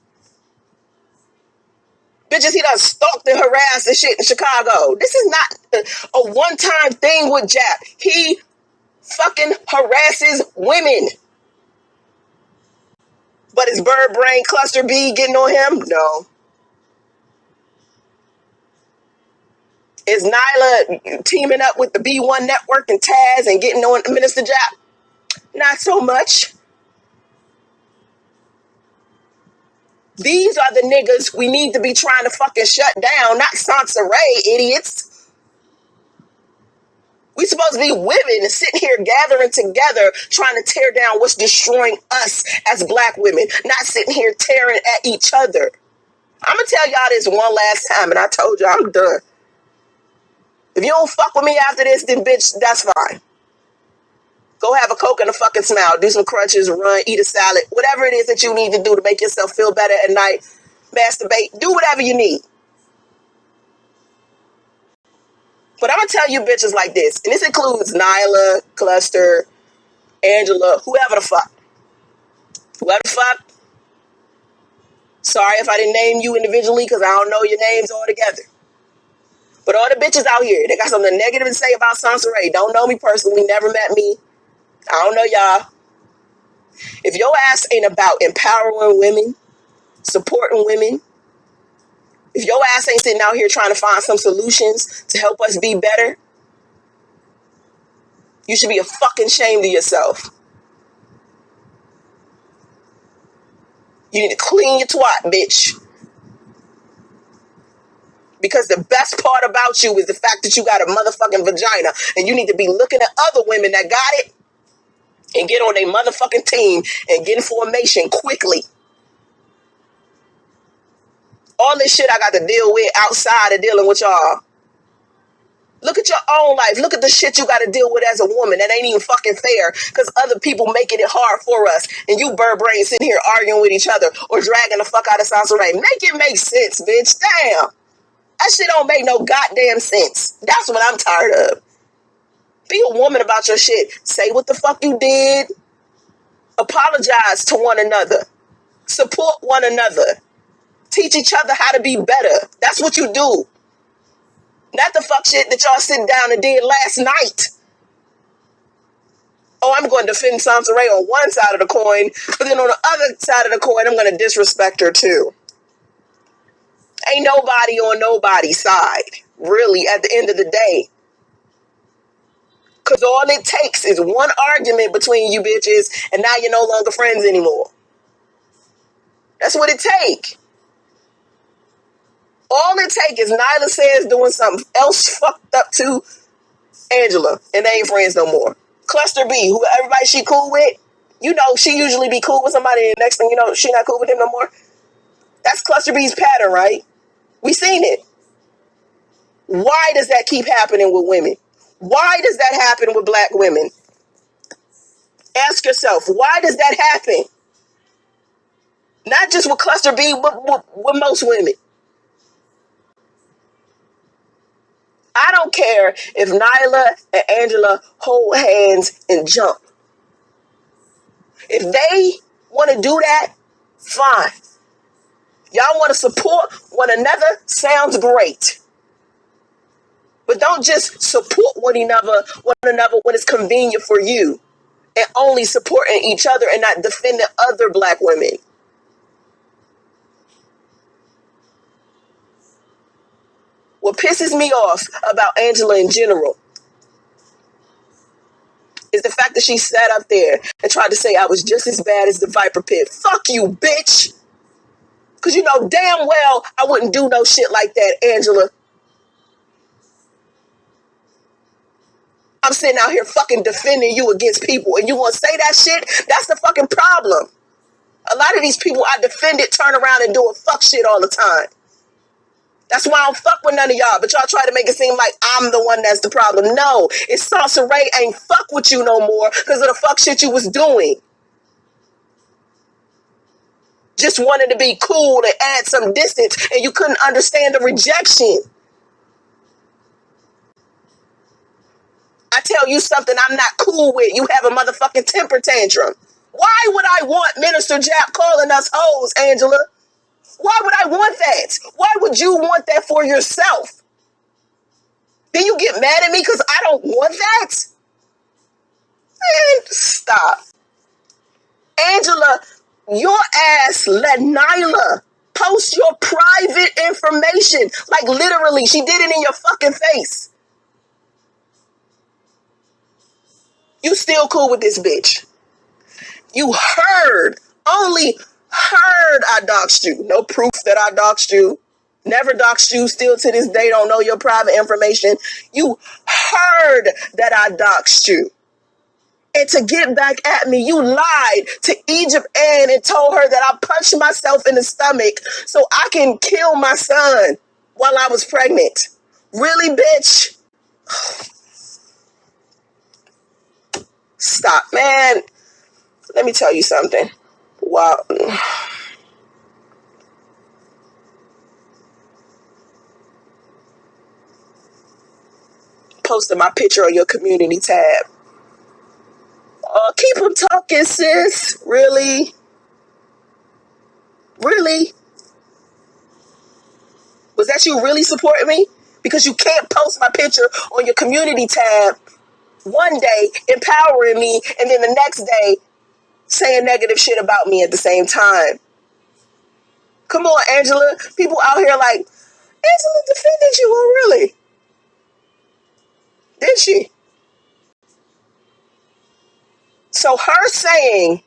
Speaker 3: Bitches he done stalked and harassed and shit in Chicago. This is not a one-time thing with Jap. He fucking harasses women. But is Bird Brain Cluster B getting on him? No. Is NYLAH teaming up with the B1 Network and Taz and getting on Minister Jap? Not so much. These are the niggas we need to be trying to fucking shut down, not SONCERAE, idiots. We supposed to be women sitting here gathering together trying to tear down what's destroying us as black women, not sitting here tearing at each other. I'm going to tell y'all this one last time, and I told y'all I'm done. If you don't fuck with me after this, then bitch, that's fine. Go have a Coke and a fucking smile. Do some crunches, run, eat a salad. Whatever it is that you need to do to make yourself feel better at night. Masturbate. Do whatever you need. But I'm going to tell you bitches like this. And this includes NYLAH, Cluster, Angela, whoever the fuck. Whoever the fuck. Sorry if I didn't name you individually because I don't know your names all together. But all the bitches out here, they got something negative to say about SONCERAE. Don't know me personally. Never met me. I don't know y'all. If your ass ain't about empowering women, supporting women, if your ass ain't sitting out here trying to find some solutions to help us be better, you should be a fucking ashamed of yourself. You need to clean your twat, bitch. Because the best part about you is the fact that you got a motherfucking vagina, and you need to be looking at other women that got it and get on their motherfucking team and get in formation quickly. All this shit I got to deal with outside of dealing with y'all. Look at your own life. Look at the shit you got to deal with as a woman. That ain't even fucking fair because other people making it hard for us. And you bird brain sitting here arguing with each other or dragging the fuck out of SONCERAE. Make it make sense, bitch. Damn. That shit don't make no goddamn sense. That's what I'm tired of. Be a woman about your shit. Say what the fuck you did. Apologize to one another. Support one another. Teach each other how to be better. That's what you do. Not the fuck shit that y'all sitting down and did last night. Oh, I'm going to defend SONCERAE on one side of the coin, but then on the other side of the coin, I'm going to disrespect her too. Ain't nobody on nobody's side, really, at the end of the day. Because all it takes is one argument between you bitches, and now you're no longer friends anymore. That's what it take. All it take is NYLAH says doing something else fucked up to Angela, and they ain't friends no more. Cluster B, who everybody she cool with, you know she usually be cool with somebody, and the next thing you know, she not cool with him no more. That's Cluster B's pattern, right? We seen it. Why does that keep happening with women? Why does that happen with black women? Ask yourself, why does that happen? Not just with Cluster B, but with most women. I don't care if NYLAH and Angela hold hands and jump. If they want to do that, fine. Y'all want to support one another, sounds great. But don't just support one another when it's convenient for you. And only supporting each other and not defending other black women. What pisses me off about Angela in general is the fact that she sat up there and tried to say I was just as bad as the Viper Pit. Fuck you, bitch. Because you know damn well I wouldn't do no shit like that, Angela. I'm sitting out here fucking defending you against people and you want to say that shit? That's the fucking problem. A lot of these people I defended turn around and doing fuck shit all the time. That's why I don't fuck with none of y'all, but y'all try to make it seem like I'm the one that's the problem. No, it's SONCERAE ain't fuck with you no more because of the fuck shit you was doing. Just wanted to be cool and add some distance, and you couldn't understand the rejection. I tell you something I'm not cool with, you have a motherfucking temper tantrum. Why would I want Minister Jap calling us hoes, Angela? Why would I want that? Why would you want that for yourself? Then you get mad at me because I don't want that? Man, stop. Angela, your ass let NYLAH post your private information. Like literally, she did it in your fucking face. You still cool with this bitch. You only heard I doxed you. No proof that I doxed you. Never doxed you. Still to this day don't know your private information. You heard that I doxed you. And to get back at me, you lied to Egypt Ann and told her that I punched myself in the stomach so I can kill my son while I was pregnant. Really, bitch? Stop, man. Let me tell you something. Wow. Posted my picture on your community tab. Oh, keep them talking, sis. Really? Really? Was that you really supporting me? Because you can't post my picture on your community tab one day empowering me and then the next day saying negative shit about me at the same time. Come on, Angela. People out here like, Angela defended you. Oh, really? Did she? So her saying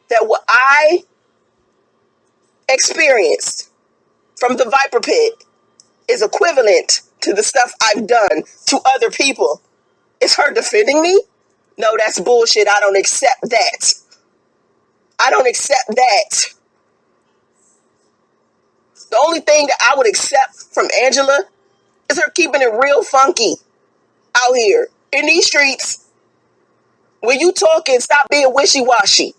Speaker 3: that what I experienced from the Viper Pit is equivalent to the stuff I've done to other people. Is her defending me? No, that's bullshit. I don't accept that. I don't accept that. The only thing that I would accept from Angela is her keeping it real funky out here in these streets. When you talking, stop being wishy-washy.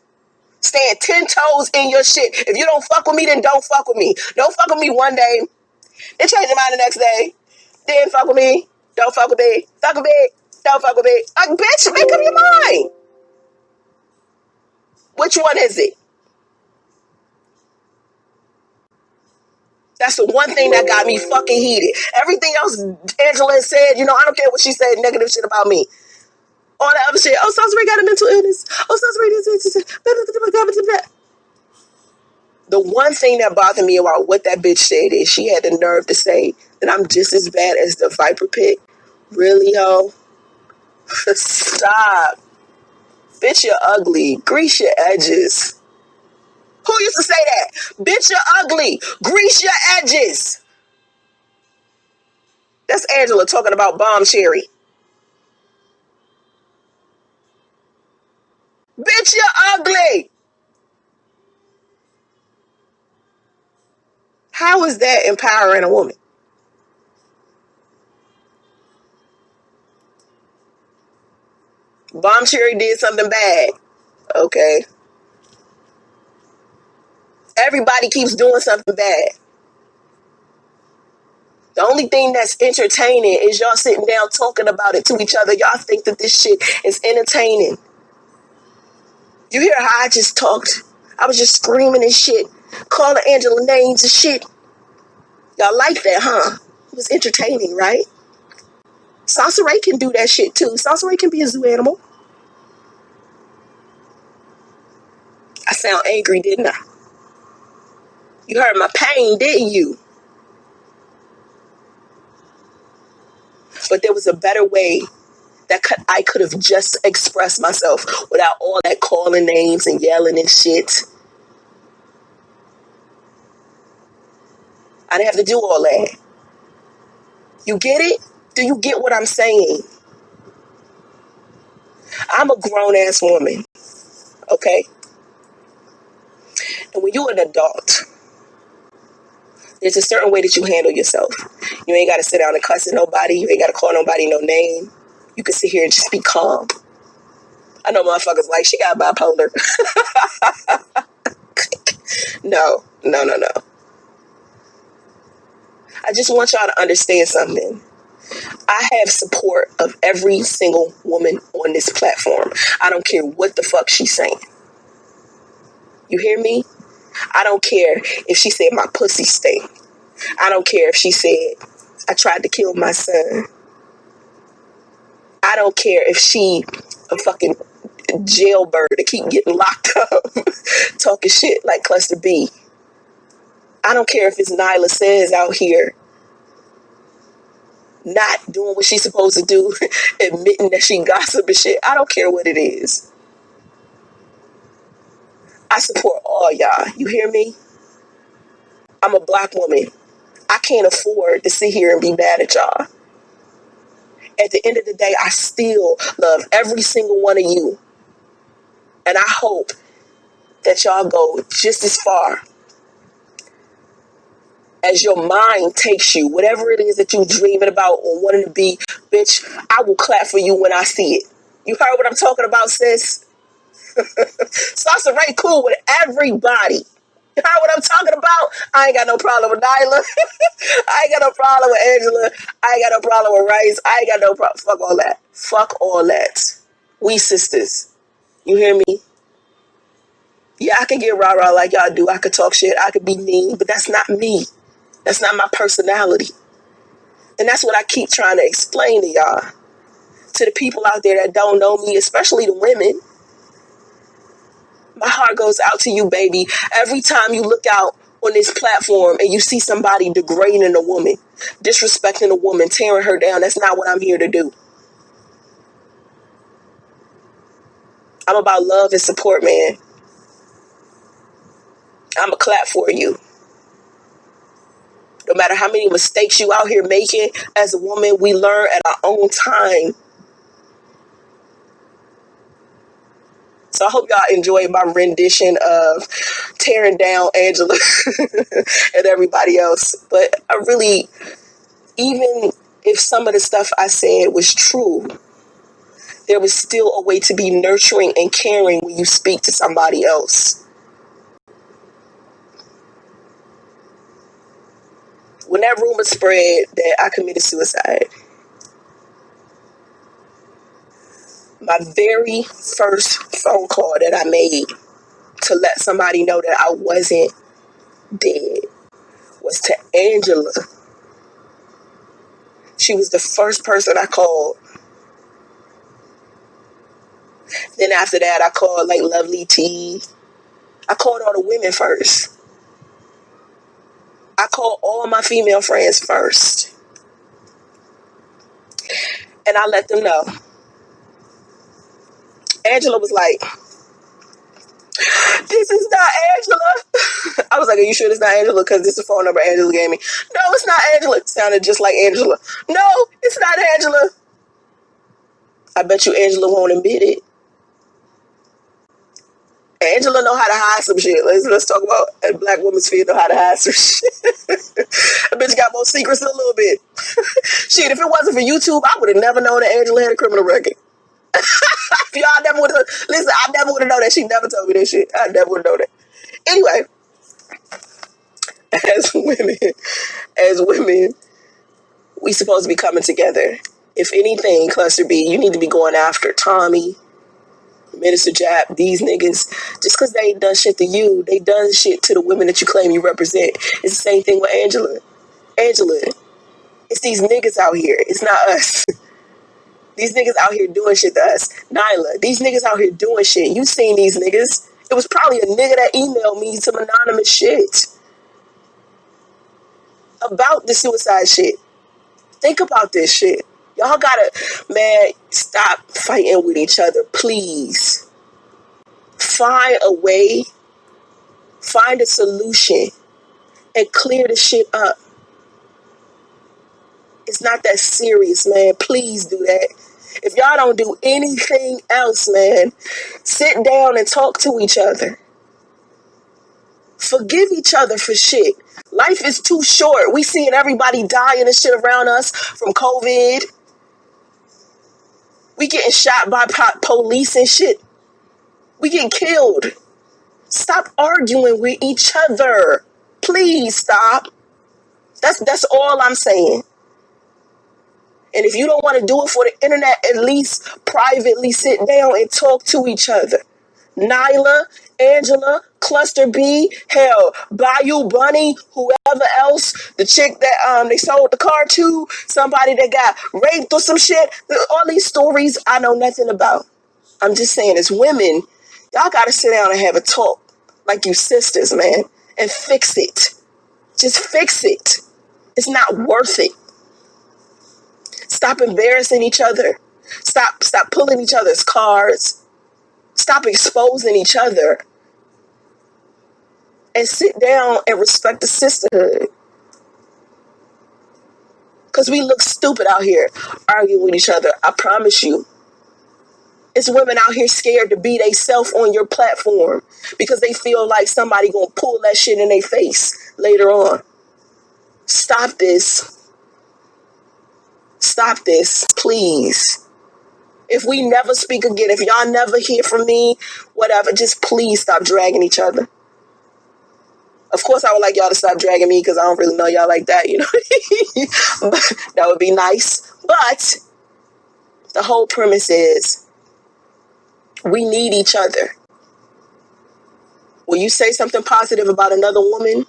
Speaker 3: Stand 10 toes in your shit. If you don't fuck with me, then don't fuck with me. Don't fuck with me one day, then change your mind the next day. Then fuck with me. Don't fuck with me. Fuck with me. Don't fuck with me. Like, bitch, make up your mind. Which one is it? That's the one thing that got me fucking heated. Everything else Angela said, I don't care what she said, negative shit about me. All that other shit. Oh, SONCERAE got a mental illness. Oh, SONCERAE. The one thing that bothered me about what that bitch said is she had the nerve to say that I'm just as bad as the Viper Pit. Really, ho? Stop. Bitch, you're ugly. Grease your edges. Who used to say that? Bitch, you're ugly. Grease your edges. That's Angela talking about Bomb Cherry. Bitch, you're ugly. How is that empowering a woman? Bomb Cherry did something bad. Okay. Everybody keeps doing something bad. The only thing that's entertaining is y'all sitting down talking about it to each other. Y'all think that this shit is entertaining. You hear how I just talked? I was just screaming and shit, calling Angela names and shit. Y'all like that, huh? It was entertaining, right? SONCERAE can do that shit too. SONCERAE can be a zoo animal. I sound angry, didn't I? You heard my pain, didn't you? But there was a better way that I could have just expressed myself without all that calling names and yelling and shit. I didn't have to do all that. You get it? Do you get what I'm saying? I'm a grown-ass woman, okay? And when you're an adult, there's a certain way that you handle yourself. You ain't got to sit down and cuss at nobody. You ain't got to call nobody no name. You can sit here and just be calm. I know motherfuckers like, she got bipolar. No. I just want y'all to understand something. I have support of every single woman on this platform. I don't care what the fuck she's saying. You hear me? I don't care if she said my pussy stink. I don't care if she said I tried to kill my son. I don't care if she a fucking jailbird to keep getting locked up talking shit like Cluster B. I don't care if it's NYLAH says out here not doing what she's supposed to do, admitting that she gossip and shit. I don't care what it is. I support all y'all. You hear me? I'm a black woman. I can't afford to sit here and be mad at y'all. At the end of the day, I still love every single one of you. And I hope that y'all go just as far as your mind takes you. Whatever it is that you're dreaming about or wanting to be, bitch, I will clap for you when I see it. You heard what I'm talking about, sis? SONCERAE cool with everybody. You heard what I'm talking about? I ain't got no problem with NYLAH. I ain't got no problem with Angela. I ain't got no problem with Rice. I ain't got no problem. Fuck all that. Fuck all that. We sisters. You hear me? Yeah, I can get rah-rah like y'all do. I could talk shit. I could be mean. But that's not me. That's not my personality. And that's what I keep trying to explain to y'all. To the people out there that don't know me, especially the women. My heart goes out to you, baby. Every time you look out on this platform and you see somebody degrading a woman, disrespecting a woman, tearing her down, that's not what I'm here to do. I'm about love and support, man. I'm a clap for you. No matter how many mistakes you out here making, as a woman, we learn at our own time. So I hope y'all enjoyed my rendition of tearing down Angela and everybody else. But I really, even if some of the stuff I said was true, there was still a way to be nurturing and caring when you speak to somebody else. When that rumor spread that I committed suicide, my very first phone call that I made to let somebody know that I wasn't dead was to Angela. She was the first person I called. Then after that, I called like Lovely T. I called all the women first. I called all my female friends first. And I let them know. Angela was like, this is not Angela. I was like, are you sure it's not Angela? Because this is the phone number Angela gave me. No, it's not Angela. It sounded just like Angela. No, it's not Angela. I bet you Angela won't admit it. Angela know how to hide some shit. Let's talk about a black woman's fear know how to hide some shit. That bitch got more secrets than a little bit. Shit, if it wasn't for YouTube, I would have never known that Angela had a criminal record. Y'all never would have. Listen, I never would have known that. She never told me that shit. I never would have known that. Anyway, as women, we supposed to be coming together. If anything, Cluster B, you need to be going after Tommy, Minister Jap, these niggas. Just because they ain't done shit to you, they done shit to the women that you claim you represent. It's the same thing with Angela. Angela, it's these niggas out here. It's not us. These niggas out here doing shit to us. NYLAH, these niggas out here doing shit. You seen these niggas. It was probably a nigga that emailed me some anonymous shit about the suicide shit. Think about this shit. Y'all gotta, man, stop fighting with each other, please. Find a way, find a solution, and clear the shit up. It's not that serious, man. Please do that. If y'all don't do anything else, man, sit down and talk to each other. Forgive each other for shit. Life is too short. We seeing everybody dying and shit around us from COVID. We getting shot by police and shit. We getting killed. Stop arguing with each other. Please stop. That's all I'm saying. And if you don't want to do it for the internet, at least privately sit down and talk to each other. NYLAH, Angela, Cluster B, hell, Bayou Bunny, whoever else, the chick that they sold the car to, somebody that got raped or some shit. All these stories I know nothing about. I'm just saying, as women, y'all gotta sit down and have a talk like you sisters, man, and fix it. Just fix it. It's not worth it. Stop embarrassing each other. Stop pulling each other's cards. Stop exposing each other. And sit down and respect the sisterhood. Because we look stupid out here arguing with each other. I promise you. It's women out here scared to be theyself on your platform because they feel like somebody gonna pull that shit in their face later on. Stop this. Stop this, please. If we never speak again, if y'all never hear from me, whatever, just please stop dragging each other. Of course, I would like y'all to stop dragging me because I don't really know y'all like that, you know. That would be nice. But the whole premise is we need each other. When you say something positive about another woman,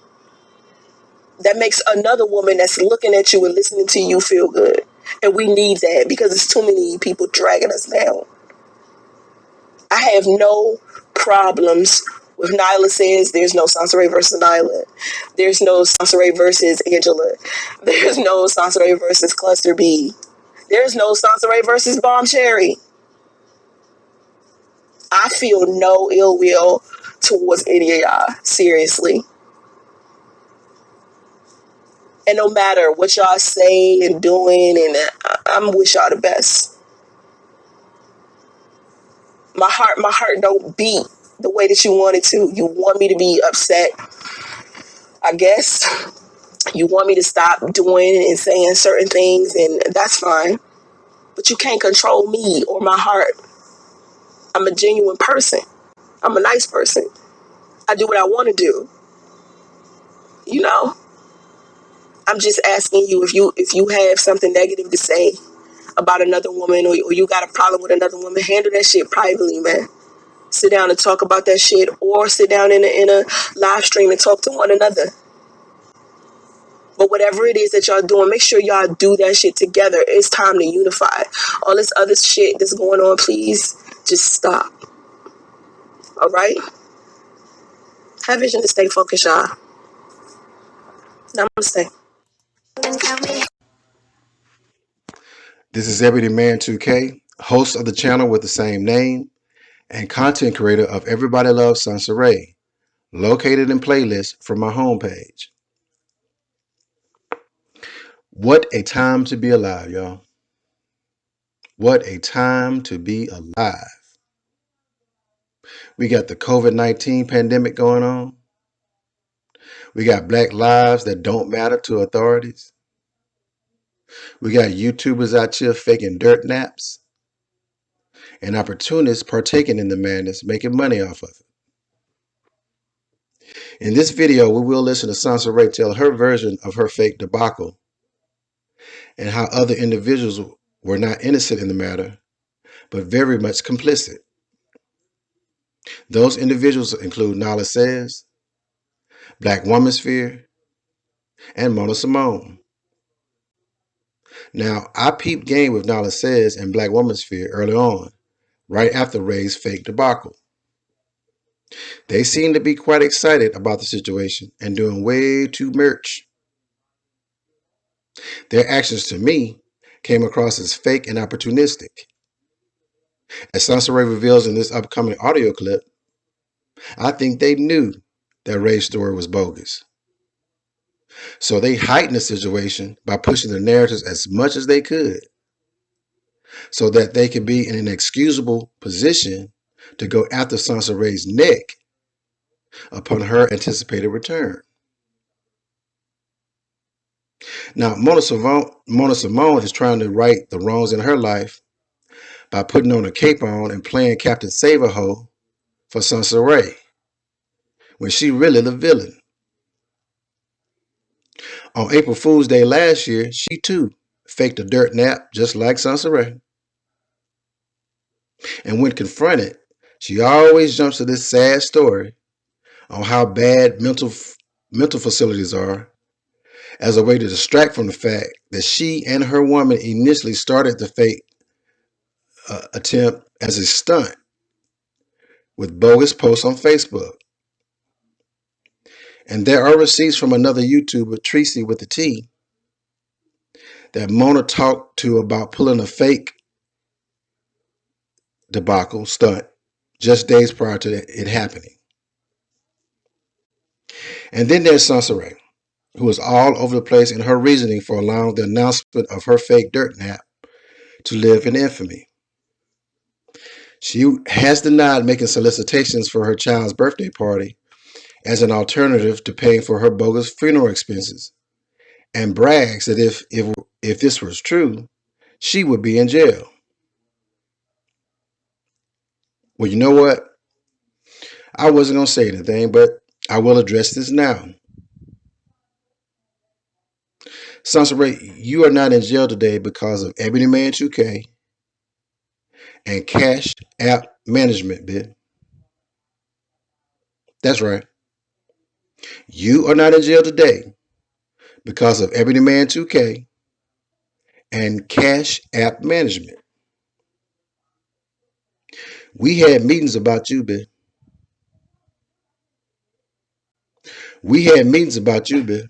Speaker 3: that makes another woman that's looking at you and listening to you feel good. And we need that because there's too many people dragging us down. I have no problems with NYLAH says there's no SONCERAE versus NYLAH. There's no SONCERAE versus Angela. There's no SONCERAE versus Cluster B. There's no SONCERAE versus Bomb Cherry. I feel no ill will towards any of y'all. Seriously. And no matter what y'all say and doing, and I'm wish y'all the best. My heart don't beat the way that you want it to. You want me to be upset, I guess. You want me to stop doing and saying certain things, and that's fine. But you can't control me or my heart. I'm a genuine person. I'm a nice person. I do what I want to do. You know? I'm just asking you if you have something negative to say about another woman or you got a problem with another woman, handle that shit privately, man. Sit down and talk about that shit or sit down in a live stream and talk to one another. But whatever it is that y'all doing, make sure y'all do that shit together. It's time to unify. All this other shit that's going on, please just stop. All right? Have vision to stay focused, y'all. Namaste.
Speaker 1: This is Everyday Man 2K, host of the channel with the same name, and content creator of Everybody Loves SONCERAE, located in playlists from my homepage. What a time to be alive, y'all. What a time to be alive. We got the COVID-19 pandemic going on. We got black lives that don't matter to authorities. We got YouTubers out here faking dirt naps. And opportunists partaking in the madness, making money off of it. In this video, we will listen to SONCERAE tell her version of her fake debacle and how other individuals were not innocent in the matter, but very much complicit. Those individuals include NYLAH Says, Black Womansphere, and Mona Simone. Now, I peeped game with NYLAH Says and Black Womansphere early on, right after Ray's fake debacle. They seem to be quite excited about the situation and doing way too much. Their actions to me came across as fake and opportunistic. As SONCERAE reveals in this upcoming audio clip, I think they knew that Ray's story was bogus. So they heightened the situation by pushing the narratives as much as they could so that they could be in an excusable position to go after SONCERAE's neck upon her anticipated return. Now, Mona Simone is trying to right the wrongs in her life by putting on a cape on and playing Captain Save-A-Ho for SONCERAE, when she really the villain. On April Fool's Day last year, she too faked a dirt nap just like SONCERAE. And when confronted, she always jumps to this sad story on how bad mental facilities are, as a way to distract from the fact that she and her woman initially started the fake attempt as a stunt with bogus posts on Facebook. And there are receipts from another YouTuber, Tracy with the T, that Mona talked to about pulling a fake debacle stunt just days prior to it happening. And then there's SONCERAE, who is all over the place in her reasoning for allowing the announcement of her fake dirt nap to live in infamy. She has denied making solicitations for her child's birthday party as an alternative to paying for her bogus funeral expenses, and brags that if this was true, she would be in jail. Well, you know what? I wasn't going to say anything, but I will address this now. SONCERAE, you are not in jail today because of Ebony Man 2K and Cash App Management, bitch. That's right. You are not in jail today because of Ebony Man 2K and Cash App Management. We had meetings about you, bitch. We had meetings about you, bitch.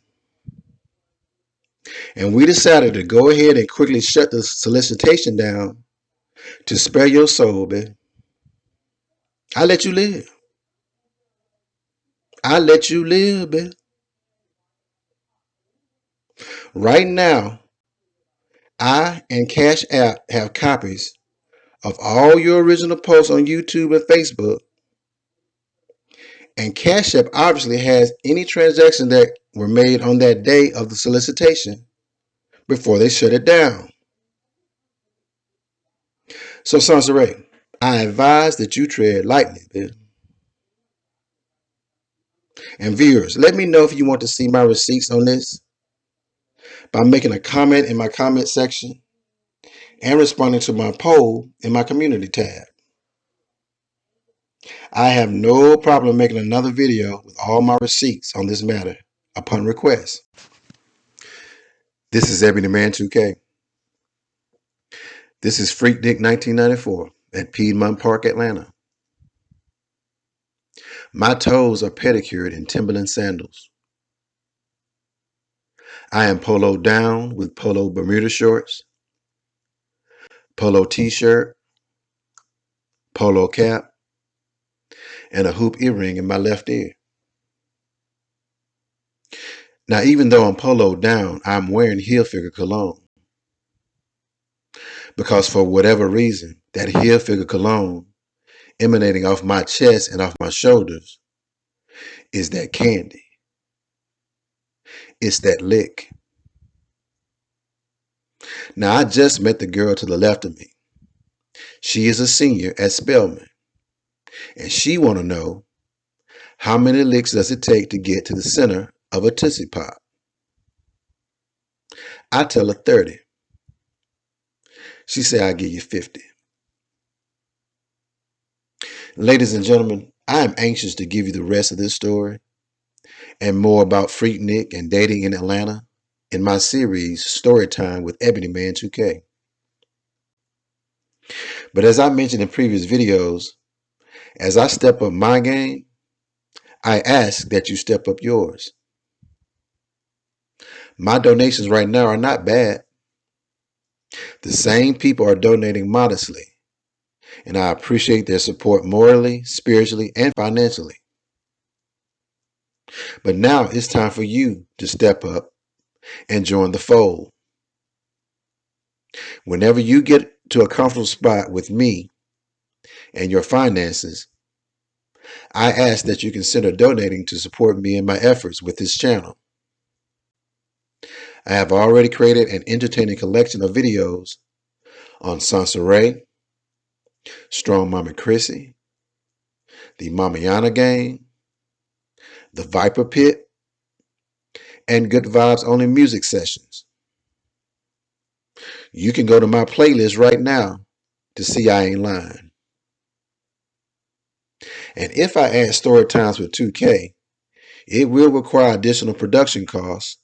Speaker 1: And we decided to go ahead and quickly shut the solicitation down to spare your soul, bitch. I let you live. I let you live, bitch. Right now, I and Cash App have copies of all your original posts on YouTube and Facebook. And Cash App obviously has any transactions that were made on that day of the solicitation before they shut it down. So, SONCERAE, I advise that you tread lightly, bitch. And viewers, let me know if you want to see my receipts on this by making a comment in my comment section and responding to my poll in my community tab. I have no problem making another video with all my receipts on this matter upon request. This is Ebony Man 2K. This is Freak Dick 1994 at Piedmont Park, Atlanta. My toes are pedicured in Timberland sandals. I am poloed down with polo Bermuda shorts, polo t-shirt, polo cap, and a hoop earring in my left ear. Now, even though I'm poloed down, I'm wearing heel figure cologne. Because for whatever reason, that heel figure cologne emanating off my chest and off my shoulders is that candy. It's that lick. Now, I just met the girl to the left of me. She is a senior at Spelman, and she want to know how many licks does it take to get to the center of a Tootsie Pop. I tell her 30. She say I'll give you 50. Ladies and gentlemen, I am anxious to give you the rest of this story and more about Freak Nick and dating in Atlanta in my series Storytime with Ebony Man 2K. But as I mentioned in previous videos, as I step up my game, I ask that you step up yours. My donations right now are not bad. The same people are donating modestly, and I appreciate their support morally, spiritually, and financially. But now it's time for you to step up and join the fold. Whenever you get to a comfortable spot with me and your finances, I ask that you consider donating to support me in my efforts with this channel. I have already created an entertaining collection of videos on SONCERAE, Strong Mama Chrissy, the Mamiana Gang, the Viper Pit, and Good Vibes Only music sessions. You can go to my playlist right now to see I ain't lying. And if I add story times with 2K, it will require additional production costs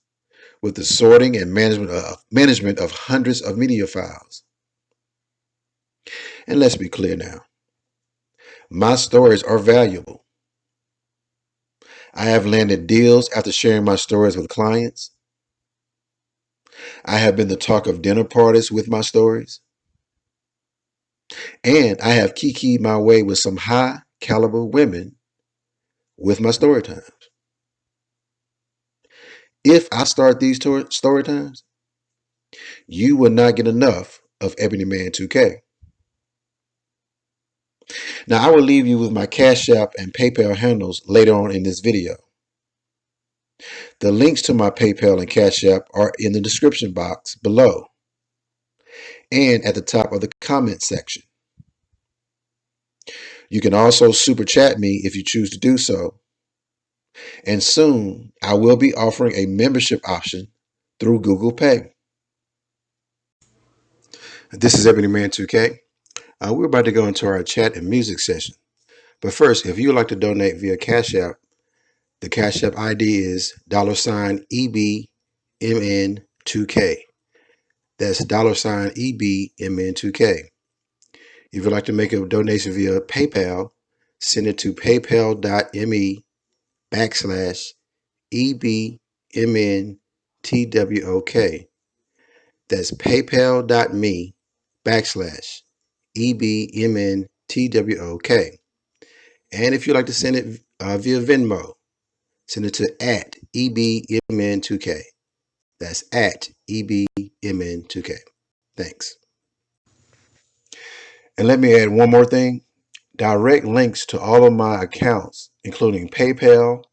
Speaker 1: with the sorting and management of hundreds of media files. And let's be clear now. My stories are valuable. I have landed deals after sharing my stories with clients. I have been the talk of dinner parties with my stories. And I have kikied my way with some high caliber women with my story times. If I start these story times, you will not get enough of Ebony Man 2K. Now I will leave you with my Cash App and PayPal handles later on in this video. The links to my PayPal and Cash App are in the description box below and at the top of the comment section. You can also super chat me if you choose to do so. And soon I will be offering a membership option through Google Pay. This is Ebony Man 2K. We're about to go into our chat and music session. But first, if you would like to donate via Cash App, the Cash App ID is $EBMN2K. That's $EBMN2K. If you'd like to make a donation via PayPal, send it to paypal.me/EBMNTWOK. That's paypal.me/EBMNTWOK. And if you'd like to send it via Venmo, send it to @EBMN2K. That's @EBMN2K. Thanks. And let me add one more thing. Direct links to all of my accounts, including PayPal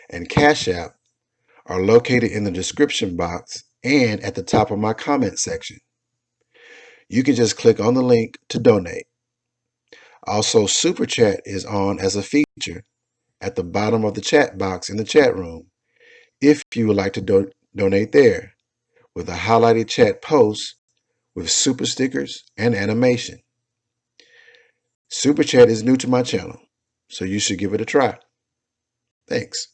Speaker 1: and Cash App, are located in the description box and at the top of my comment section. You can just click on the link to donate. Also, Super Chat is on as a feature at the bottom of the chat box in the chat room if you would like to donate there, with a highlighted chat post with super stickers and animation. Super Chat is new to my channel, so you should give it a try. Thanks.